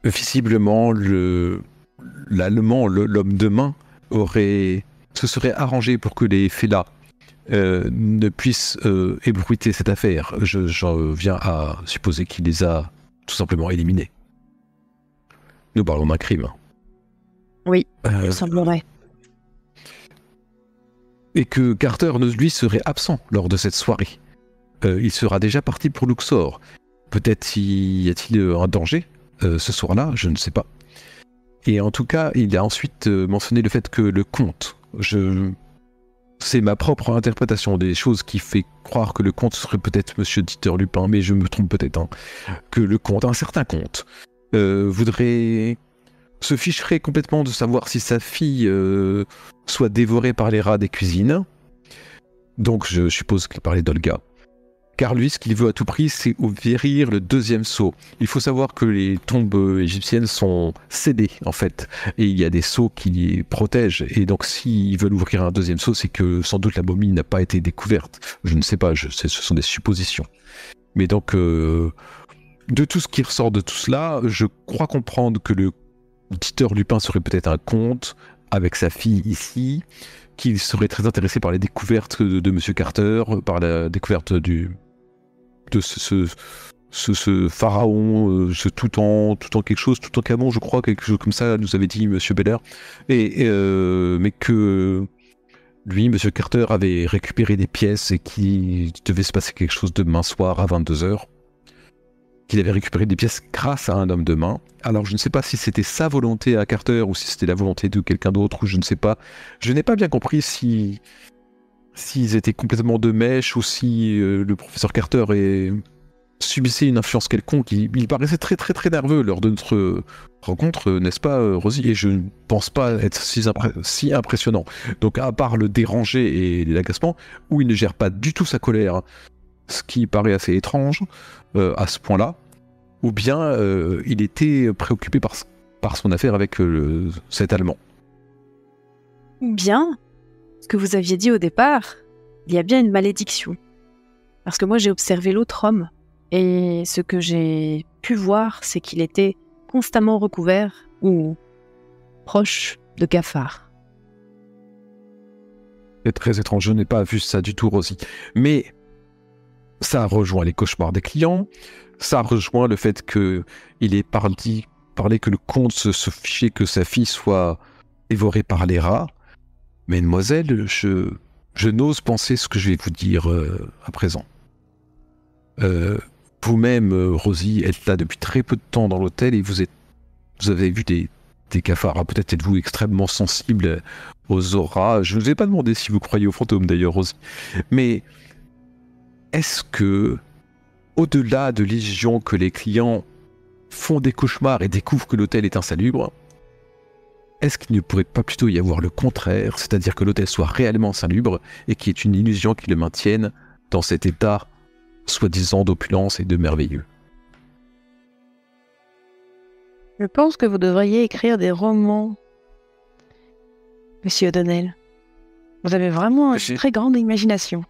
Visiblement, l'Allemand, l'homme de main, se serait arrangé pour que les fellahs ne puissent ébruiter cette affaire. J'en viens à supposer qu'il les a tout simplement éliminés. Nous parlons d'un crime. Oui, il semblerait. Et que Carter, lui, serait absent lors de cette soirée. Il sera déjà parti pour Luxor. Peut-être y a-t-il un danger ce soir-là, je ne sais pas. Et en tout cas, il a ensuite mentionné le fait que le comte, c'est ma propre interprétation des choses qui fait croire que le comte serait peut-être Monsieur Dieter Lupin, mais je me trompe peut-être, hein, que le comte, un certain comte, se ficherait complètement de savoir si sa fille soit dévorée par les rats des cuisines. Donc je suppose qu'il parlait d'Olga. Car lui, ce qu'il veut à tout prix, c'est ouvrir le deuxième sceau. Il faut savoir que les tombes égyptiennes sont scellées, en fait. Et il y a des sceaux qui les protègent. Et donc, s'ils veulent ouvrir un deuxième sceau, c'est que sans doute la momie n'a pas été découverte. Je ne sais pas, ce sont des suppositions. Mais donc, de tout ce qui ressort de tout cela, je crois comprendre que le Dieter Lupin serait peut-être un comte, avec sa fille ici, qu'il serait très intéressé par les découvertes de Monsieur Carter, par la découverte de ce pharaon, ce tout en quelque chose, tout en Camon, je crois, quelque chose comme ça, nous avait dit Monsieur Beller, mais que lui, Monsieur Carter, avait récupéré des pièces et qu'il devait se passer quelque chose demain soir à 22h. Qu'il avait récupéré des pièces grâce à un homme de main. Alors je ne sais pas si c'était sa volonté à Carter ou si c'était la volonté de quelqu'un d'autre, ou je ne sais pas. Je n'ai pas bien compris s'ils étaient complètement de mèche ou si le professeur Carter subissait une influence quelconque. Il paraissait très très très nerveux lors de notre rencontre, n'est-ce pas, Rosie? Et je ne pense pas être si impressionnant. Donc à part le déranger et l'agacement, où il ne gère pas du tout sa colère, ce qui paraît assez étrange à ce point-là, ou bien il était préoccupé par son affaire avec cet Allemand. Ou bien, ce que vous aviez dit au départ, il y a bien une malédiction. Parce que moi j'ai observé l'autre homme, et ce que j'ai pu voir, c'est qu'il était constamment recouvert ou proche de cafards. C'est très étrange, je n'ai pas vu ça du tout, Rosie. Mais ça rejoint les cauchemars des clients, ça rejoint le fait qu'il ait parlé que le comte se fichait que sa fille soit dévorée par les rats. Mademoiselle, je n'ose penser ce que je vais vous dire à présent. Vous-même, Rosie, êtes là depuis très peu de temps dans l'hôtel et vous avez vu des cafards. Ah, peut-être êtes-vous extrêmement sensible aux auras. Je ne vous ai pas demandé si vous croyez aux fantômes d'ailleurs, Rosie. Mais est-ce que, au-delà de l'illusion que les clients font des cauchemars et découvrent que l'hôtel est insalubre, est-ce qu'il ne pourrait pas plutôt y avoir le contraire, c'est-à-dire que l'hôtel soit réellement insalubre et qu'il y ait une illusion qui le maintienne dans cet état soi-disant d'opulence et de merveilleux? Je pense que vous devriez écrire des romans, Monsieur O'Donnell. Vous avez vraiment une très grande imagination.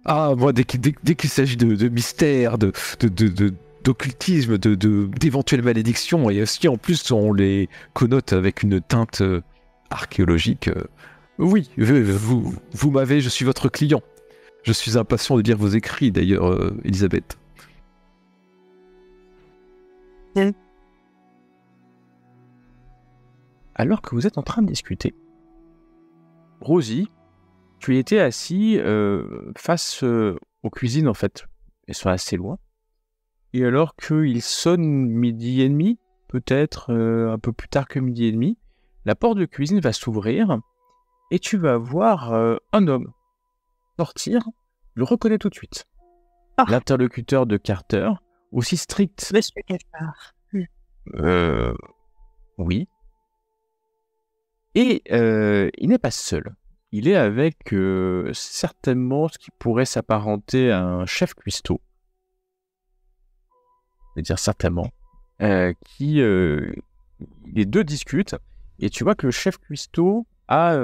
Ah, moi, dès qu'il s'agit de mystère, d'occultisme, d'éventuelles malédictions, et aussi en plus on les connote avec une teinte archéologique, oui, vous m'avez, je suis votre client. Je suis impatient de lire vos écrits, d'ailleurs, Elisabeth. Alors que vous êtes en train de discuter, Rosie, tu étais assis face aux cuisines, en fait. Elles sont assez loin. Et alors qu'il sonne 12h30, peut-être un peu plus tard que 12h30, la porte de cuisine va s'ouvrir et tu vas voir un homme sortir. Le reconnais tout de suite. Oh. L'interlocuteur de Carter, aussi strict. Monsieur Carter. Oui. Et il n'est pas seul. Il est avec certainement ce qui pourrait s'apparenter à un chef cuistot. Je veux dire certainement. Les deux discutent. Et tu vois que le chef cuistot a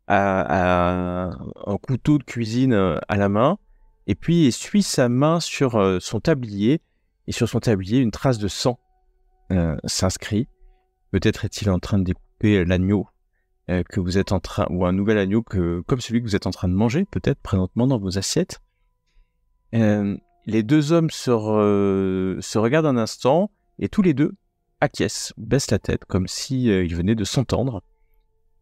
un couteau de cuisine à la main. Et puis il essuie sa main sur son tablier. Et sur son tablier, une trace de sang s'inscrit. Peut-être est-il en train de découper l'agneau que vous êtes en train, ou un nouvel agneau comme celui que vous êtes en train de manger, peut-être présentement dans vos assiettes. Les deux hommes se regardent un instant et tous les deux acquiescent, baissent la tête comme si ils venaient de s'entendre.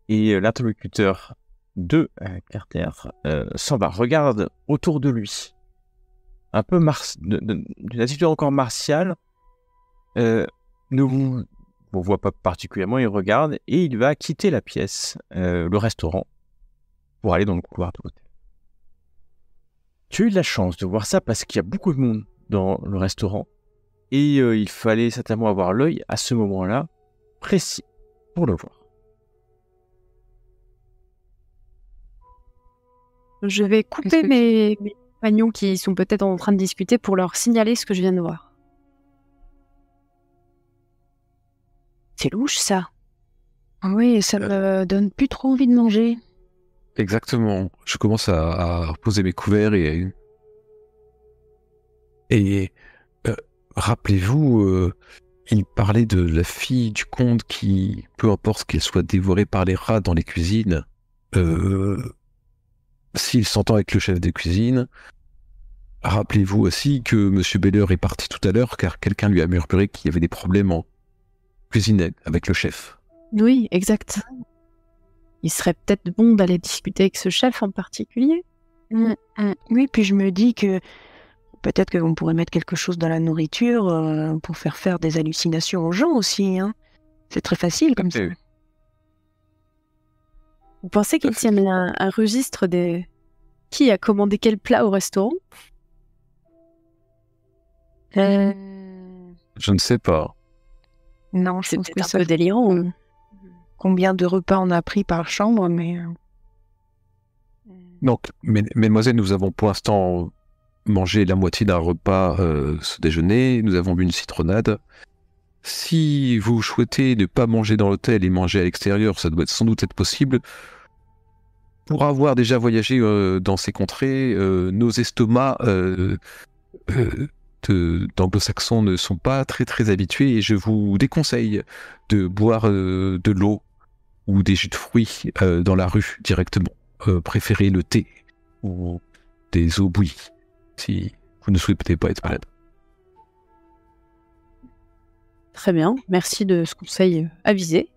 Et l'interlocuteur de Carter s'en va, regarde autour de lui, un peu d'une attitude encore martiale. Ne vous voit pas particulièrement, il regarde et il va quitter la pièce, le restaurant, pour aller dans le couloir de l'hôtel. Tu as eu de la chance de voir ça parce qu'il y a beaucoup de monde dans le restaurant et il fallait certainement avoir l'œil à ce moment-là précis pour le voir. Je vais couper mes compagnons qui sont peut-être en train de discuter pour leur signaler ce que je viens de voir. C'est louche, ça. Oui, ça me donne plus trop envie de manger. Exactement. Je commence à poser mes couverts et rappelez-vous, Il parlait de la fille du comte qui, peu importe qu'elle soit dévorée par les rats dans les cuisines, s'il s'entend avec le chef des cuisines, rappelez-vous aussi que Monsieur Beller est parti tout à l'heure car quelqu'un lui a murmuré qu'il y avait des problèmes en cuisine avec le chef. Oui, exact. Il serait peut-être bon d'aller discuter avec ce chef en particulier. Oui, puis je me dis que peut-être qu'on pourrait mettre quelque chose dans la nourriture pour faire des hallucinations aux gens aussi. Hein. C'est très facile comme ça. Vous pensez qu'il tienne un registre des... Qui a commandé quel plat au restaurant? Je ne sais pas. Non, je pense C'était que un ça peu délirant. combien de repas on a pris par chambre, mais... Donc, mesdemoiselles, nous avons pour l'instant mangé la moitié d'un repas ce déjeuner, nous avons bu une citronnade. Si vous souhaitez ne pas manger dans l'hôtel et manger à l'extérieur, ça doit sans doute être possible. Pour avoir déjà voyagé dans ces contrées, nos estomacs d'anglo-saxons ne sont pas très très habitués et je vous déconseille de boire de l'eau ou des jus de fruits dans la rue directement. Préférez le thé ou des eaux bouillies si vous ne souhaitez pas être malade. Très bien, merci de ce conseil avisé.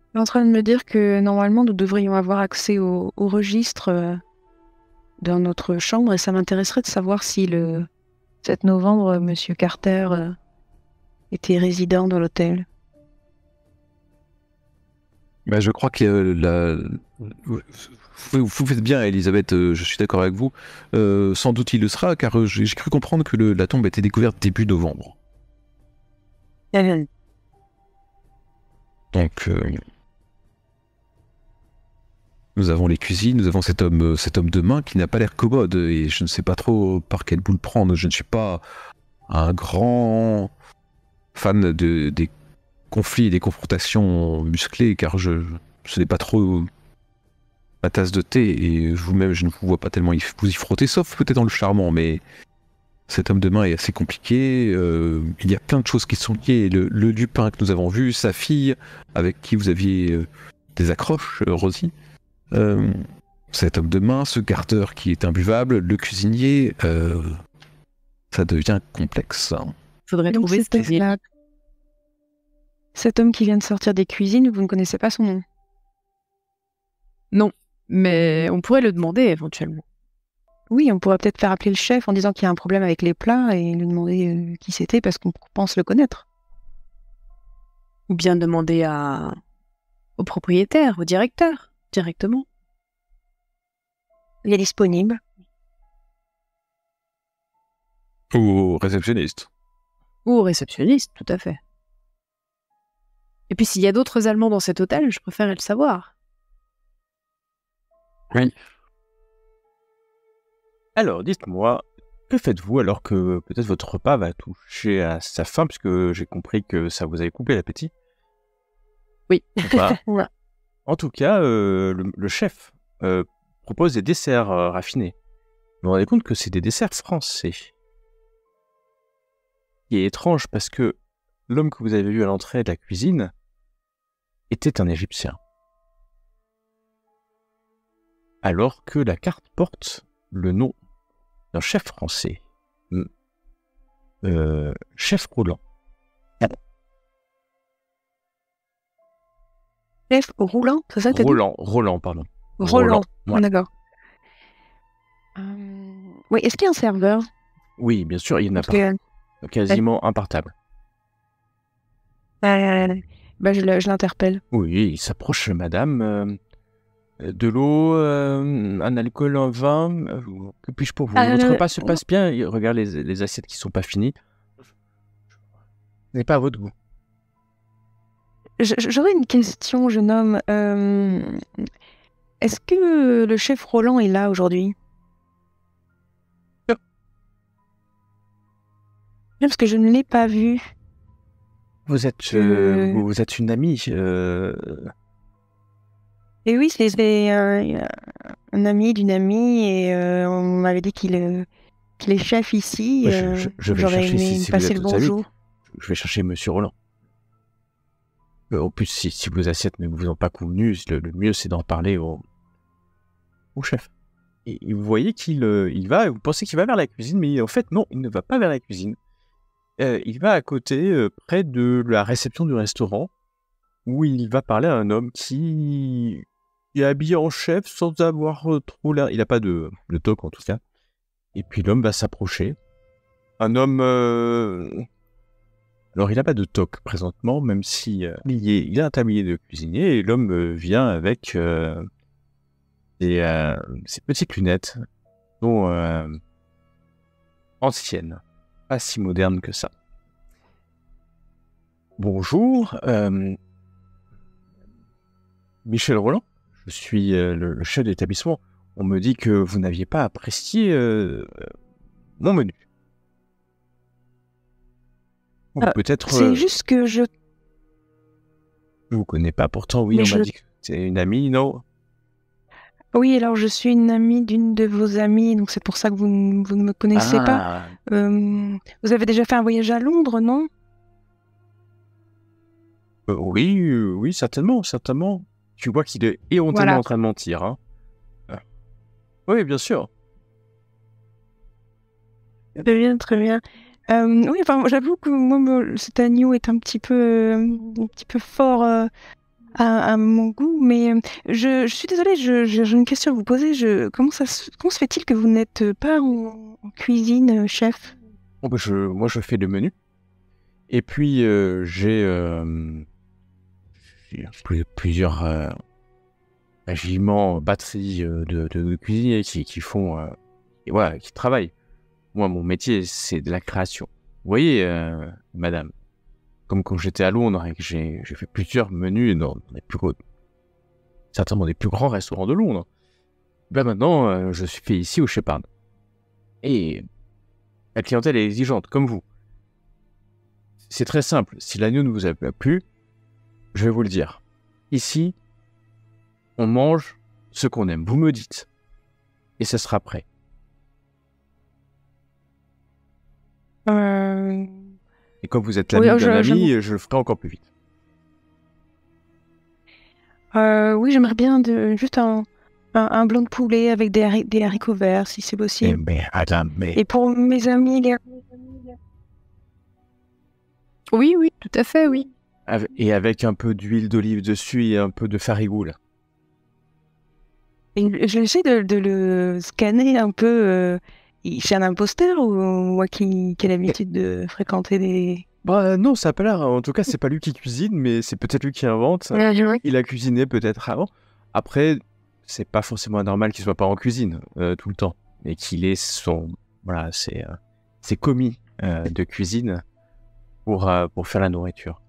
Je suis en train de me dire que normalement nous devrions avoir accès au registre dans notre chambre et ça m'intéresserait de savoir si le 7 novembre, Monsieur Carter était résident dans l'hôtel. Bah, je crois que vous faites bien, Elisabeth, je suis d'accord avec vous. Sans doute il le sera, car j'ai cru comprendre que la tombe a été découverte début novembre. Donc, nous avons les cuisines, nous avons cet homme de main qui n'a pas l'air commode, et je ne sais pas trop par quelle boule prendre. Je ne suis pas un grand fan des conflits et des confrontations musclées, car ce n'est pas trop ma tasse de thé, et vous-même, je ne vous vois pas tellement vous y frotter, sauf peut-être dans le charmant, mais cet homme de main est assez compliqué. Il y a plein de choses qui sont liées. Le Lupin que nous avons vu, sa fille, avec qui vous aviez des accroches, Rosie, cet homme de main, ce gardeur qui est imbuvable, le cuisinier, ça devient complexe. Faudrait Donc, trouver ce c'était qui est... là. Cet homme qui vient de sortir des cuisines, vous ne connaissez pas son nom? Non, mais on pourrait le demander éventuellement. Oui, on pourrait peut-être faire appeler le chef en disant qu'il y a un problème avec les plats et lui demander qui c'était parce qu'on pense le connaître. Ou bien demander au propriétaire, au directeur, directement. Il est disponible. Ou au réceptionniste. Ou au réceptionniste, tout à fait. Et puis s'il y a d'autres Allemands dans cet hôtel, je préférerais le savoir. Oui. Alors, dites-moi, que faites-vous alors que peut-être votre repas va toucher à sa fin, puisque j'ai compris que ça vous avait coupé l'appétit? Oui. Ou pas? Ouais. En tout cas, le chef propose des desserts raffinés. Vous vous rendez compte que c'est des desserts français. Il est étrange parce que l'homme que vous avez vu à l'entrée de la cuisine était un Égyptien. Alors que la carte porte le nom d'un chef français. Chef Roland. Chef Roulant, c'est ça que t'as dit? Roland, pardon. Roland. Ouais. Ah, d'accord. Oui, est-ce qu'il y a un serveur? Oui, bien sûr, il y en a Parce que, quasiment un par table. je l'interpelle. Oui, il s'approche, madame. De l'eau, un alcool, un vin. Que puis-je pour vous? Votre repas se passe bien. Regarde les assiettes qui sont pas finies. Ce n'est pas à votre goût. J'aurais une question, jeune homme. Est-ce que le chef Roland est là aujourd'hui? Non. Non, parce que je ne l'ai pas vu. Vous êtes une amie. Et oui, c'est un ami d'une amie et on m'avait dit qu'il est chef ici. Ouais, je vais J'aurais chercher aimé si vous passer êtes le aux amis. bonjour. Je vais chercher Monsieur Roland. En plus, si vos assiettes ne vous ont pas convenu, le mieux c'est d'en parler au chef. Et vous voyez qu'il il va, vous pensez qu'il va vers la cuisine, mais en fait non, il ne va pas vers la cuisine. Il va à côté, près de la réception du restaurant, où il va parler à un homme qui est habillé en chef sans avoir trop l'air. Il n'a pas de toque en tout cas. Et puis l'homme va s'approcher. Un homme. Alors il n'a pas de toque présentement, même si il a un tablier de cuisinier, et l'homme vient avec ses petites lunettes, dont anciennes, pas si modernes que ça. Bonjour, Michel Roland, je suis le chef d'établissement. On me dit que vous n'aviez pas apprécié mon menu. Ou peut-être... C'est juste que je... Je vous connais pas, pourtant oui, Mais on m'a dit que c'est une amie, non? Oui, alors je suis une amie d'une de vos amies, donc c'est pour ça que vous ne me connaissez pas. Vous avez déjà fait un voyage à Londres, non? Oui, certainement. Tu vois qu'il est éhontément Voilà. en train de mentir. Hein. Oui, bien sûr. Très bien, très bien. Oui, enfin, j'avoue que moi, cet agneau est un petit peu fort à mon goût, mais je suis désolée, j'ai une question à vous poser. Comment se fait-il que vous n'êtes pas en cuisine, chef? Bon, bah, moi, je fais le menu. Et puis, j'ai plusieurs régiments, batteries de cuisiniers qui font... et voilà, qui travaillent. Moi, mon métier, c'est de la création. Vous voyez, madame, comme quand j'étais à Londres et que j'ai fait plusieurs menus dans certainement des plus grands restaurants de Londres. Ben maintenant, je suis fait ici au Shepherd. Et la clientèle est exigeante, comme vous. C'est très simple. Si l'agneau ne vous a pas plu, je vais vous le dire. Ici, on mange ce qu'on aime. Vous me dites. Et ça sera prêt. Et comme vous êtes l'ami Oui, d'un ami, je le ferai encore plus vite. oui, j'aimerais bien juste un blanc de poulet avec des haricots verts, si c'est possible. Mais madame, Et pour mes amis, Oui, tout à fait, oui. Et avec un peu d'huile d'olive dessus et un peu de farigoule. et j'essaie de le scanner un peu. C'est un imposteur ou moi qui ai l'habitude de fréquenter des... Bah non, ça a pas l'air. En tout cas, c'est pas lui qui cuisine, mais c'est peut-être lui qui invente. Il a cuisiné peut-être avant. Après, c'est pas forcément anormal qu'il soit pas en cuisine tout le temps, mais qu'il ait ses commis de cuisine pour faire la nourriture.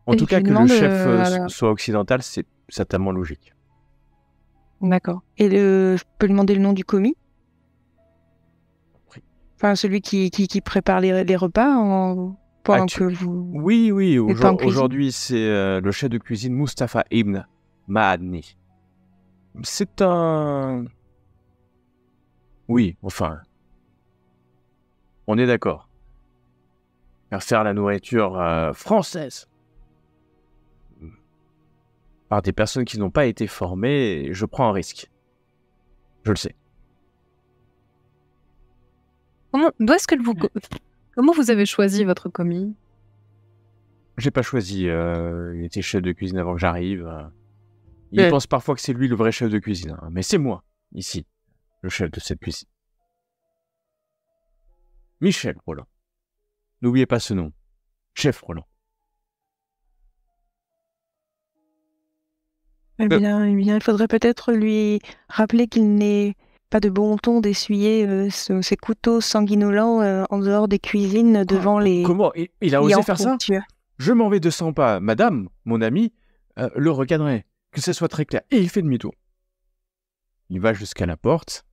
En tout cas, que le chef soit occidental, c'est certainement logique. D'accord. Et je peux lui demander le nom du commis? Enfin, celui qui prépare les repas pendant que vous... Oui, êtes pas en cuisine. aujourd'hui, c'est le chef de cuisine Mustapha Ibn Mahadni. C'est un... Oui, enfin... On est d'accord. Faire la nourriture française par des personnes qui n'ont pas été formées, je prends un risque. Je le sais. Comment vous avez choisi votre commis? J'ai pas choisi. Il était chef de cuisine avant que j'arrive. Il pense parfois que c'est lui le vrai chef de cuisine, hein, mais c'est moi, ici, le chef de cette cuisine. Michel Roland. N'oubliez pas ce nom. Chef Roland. Eh bien, il faudrait peut-être lui rappeler qu'il n'est pas de bon ton d'essuyer ses couteaux sanguinolents en dehors des cuisines devant les... Comment il a osé faire ça? tueurs. Je m'en vais de 100 pas. Madame, mon ami, le regarderait. Que ce soit très clair. Et il fait demi-tour. Il va jusqu'à la porte.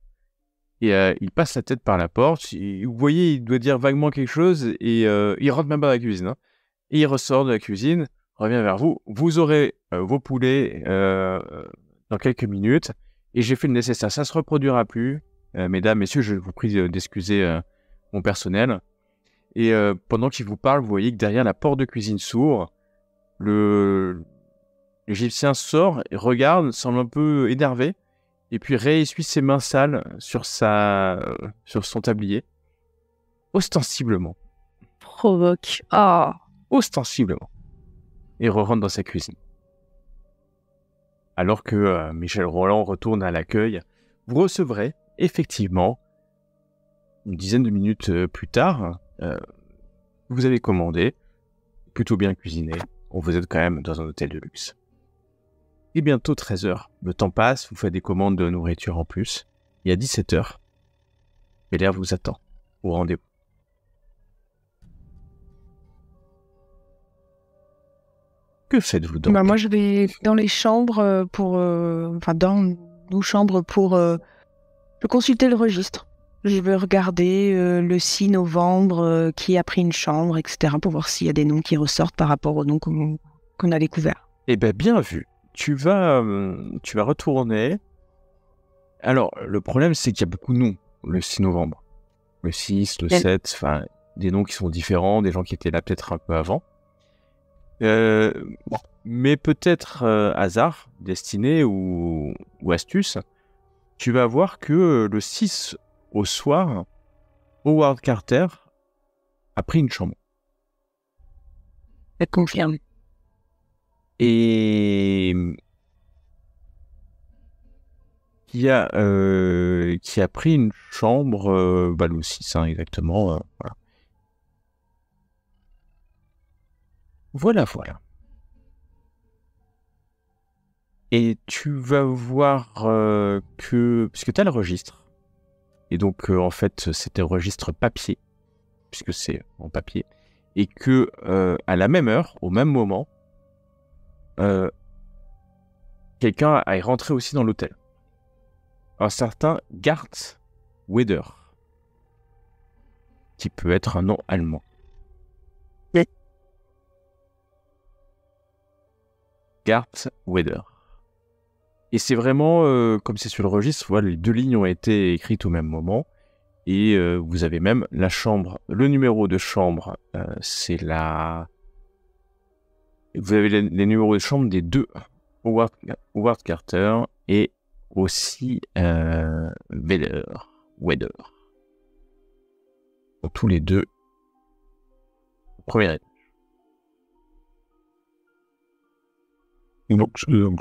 Et il passe la tête par la porte. Et, vous voyez, il doit dire vaguement quelque chose. Et il rentre même pas dans la cuisine. Hein. Et il ressort de la cuisine, revient vers vous. Vous aurez vos poulets dans quelques minutes. Et j'ai fait le nécessaire. Ça ne se reproduira plus. mesdames, messieurs, je vous prie d'excuser mon personnel. Et pendant qu'il vous parle, vous voyez que derrière la porte de cuisine s'ouvre, l'Égyptien sort, et regarde, semble un peu énervé, et puis réessuie ses mains sales sur son tablier, ostensiblement, Provoque. Ah. ostensiblement, et re-rentre dans sa cuisine. Alors que Michel Roland retourne à l'accueil, vous recevrez effectivement, une dizaine de minutes plus tard, vous avez commandé, plutôt bien cuisiné, vous êtes quand même dans un hôtel de luxe. Et bientôt 13h, le temps passe, vous faites des commandes de nourriture en plus, et à 17h, Belair vous attend au rendez-vous. Que faites-vous donc? Moi, je vais dans les chambres dans nos chambres pour consulter le registre. Je vais regarder le 6 novembre qui a pris une chambre, etc. pour voir s'il y a des noms qui ressortent par rapport aux noms qu'on a découverts. Eh bien vu. Tu vas retourner. Alors, le problème, c'est qu'il y a beaucoup de noms le 6 novembre. Le 6, le 7, enfin, des noms qui sont différents, des gens qui étaient là peut-être un peu avant. Mais peut-être hasard, destinée ou astuce, tu vas voir que le 6 au soir, Howard Carter a pris une chambre. Ça confirme. Et qui a pris une chambre, le 6, exactement. Voilà. Et tu vas voir puisque tu as le registre, et donc en fait c'était un registre papier, puisque c'est en papier, et que à la même heure, au même moment, quelqu'un est rentré aussi dans l'hôtel. Un certain Gart Weder, qui peut être un nom allemand. Gart Weder. Et c'est vraiment, comme c'est sur le registre, voilà, les deux lignes ont été écrites au même moment. Et vous avez même la chambre, le numéro de chambre, c'est la... Vous avez les numéros de chambre des deux, Howard Carter et aussi Weder. Donc tous les deux, au premier étage. Donc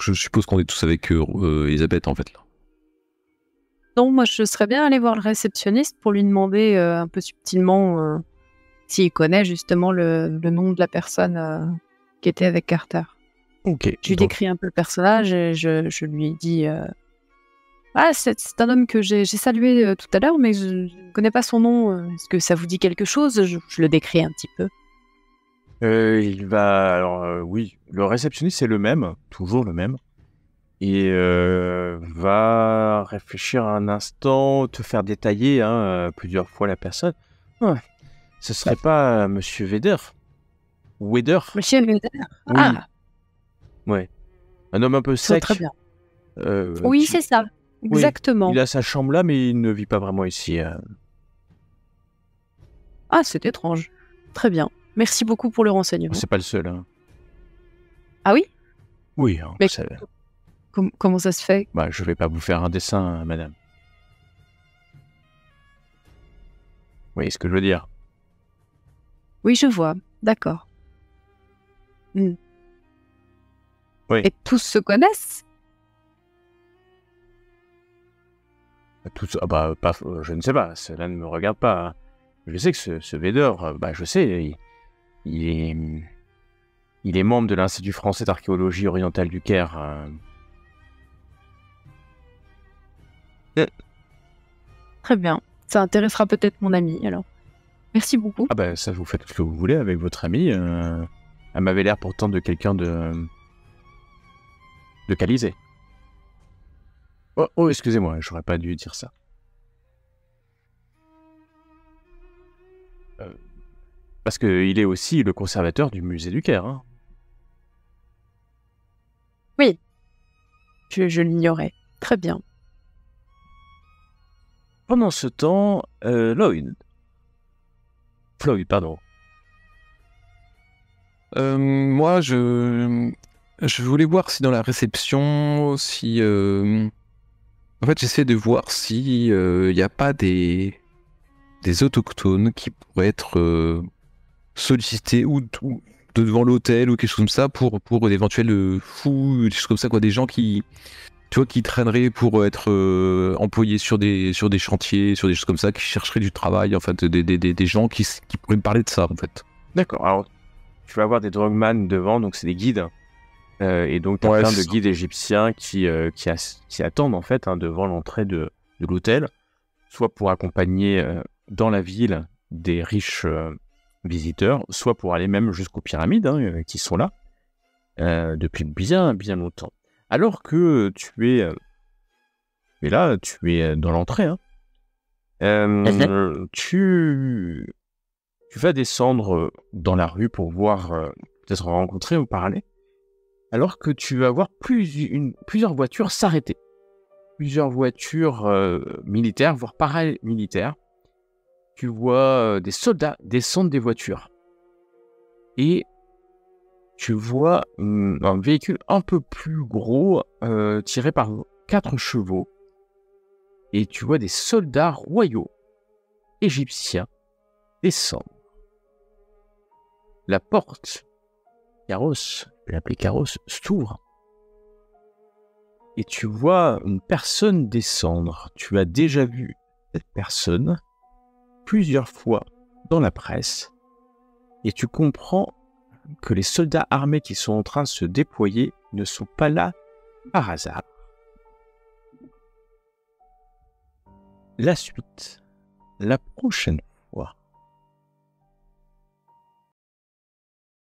je suppose qu'on est tous avec Elisabeth, en fait, là. Non, moi, je serais bien allé voir le réceptionniste pour lui demander un peu subtilement s'il connaît justement le nom de la personne qui était avec Carter. Ok. Je lui décris un peu le personnage et je lui dis c'est un homme que j'ai salué tout à l'heure, mais je ne connais pas son nom. Est-ce que ça vous dit quelque chose? Je le décris un petit peu. Il va... Alors, oui, le réceptionniste c'est le même, toujours le même. Et va réfléchir un instant, te faire détailler plusieurs fois la personne. Ouais. Ce serait pas Monsieur Weder? Monsieur Weder. Oui. Ah, Ouais. Un homme un peu c'est sec. très bien. Oui, qui- c'est ça. Oui, Exactement. il a sa chambre là, mais il ne vit pas vraiment ici. Ah, c'est étrange. Très bien. Merci beaucoup pour le renseignement. C'est pas le seul. Ah oui? Oui, Mais- ça- Comment ça se fait? je vais pas vous faire un dessin, madame. Vous voyez ce que je veux dire? Oui, je vois. D'accord. Oui. Et tous se connaissent? Je ne sais pas, cela ne me regarde pas. Je sais que ce Weder, je sais, il est membre de l'Institut français d'archéologie orientale du Caire. Très bien. Ça intéressera peut-être mon ami, alors. Merci beaucoup. Ça, vous faites ce que vous voulez avec votre amie. Elle m'avait l'air pourtant de quelqu'un de calisé. Oh, excusez-moi, j'aurais pas dû dire ça. Parce qu'il est aussi le conservateur du musée du Caire. Oui. Je l'ignorais. Très bien. Pendant ce temps, Floyd, pardon. Moi, je voulais voir si dans la réception, si... En fait, j'essaie de voir si il n'y a pas des autochtones qui pourraient être sollicités ou devant l'hôtel ou quelque chose comme ça pour d'éventuels fous, des choses comme ça, quoi. Des gens qui, tu vois, qui traîneraient pour être employés sur des chantiers, sur des choses comme ça, qui chercheraient du travail, en fait, des gens qui pourraient me parler de ça, en fait. D'accord, alors tu vas avoir des drugman devant, donc c'est des guides. Et donc tu as plein de guides égyptiens qui attendent en fait devant l'entrée de l'hôtel, soit pour accompagner dans la ville des riches visiteurs, soit pour aller même jusqu'aux pyramides qui sont là depuis bien bien longtemps. Alors que tu es là, tu es dans l'entrée. Tu vas descendre dans la rue pour voir, peut-être rencontrer ou parler, alors que tu vas voir plusieurs voitures s'arrêter. Plusieurs voitures militaires, voire paramilitaires. Tu vois des soldats descendre des voitures. Et tu vois un véhicule un peu plus gros, tiré par 4 chevaux. Et tu vois des soldats royaux égyptiens descendre. La porte, carrosse, je vais l'appeler carrosse, s'ouvre. Et tu vois une personne descendre. Tu as déjà vu cette personne plusieurs fois dans la presse. Et tu comprends que les soldats armés qui sont en train de se déployer ne sont pas là par hasard. La suite, la prochaine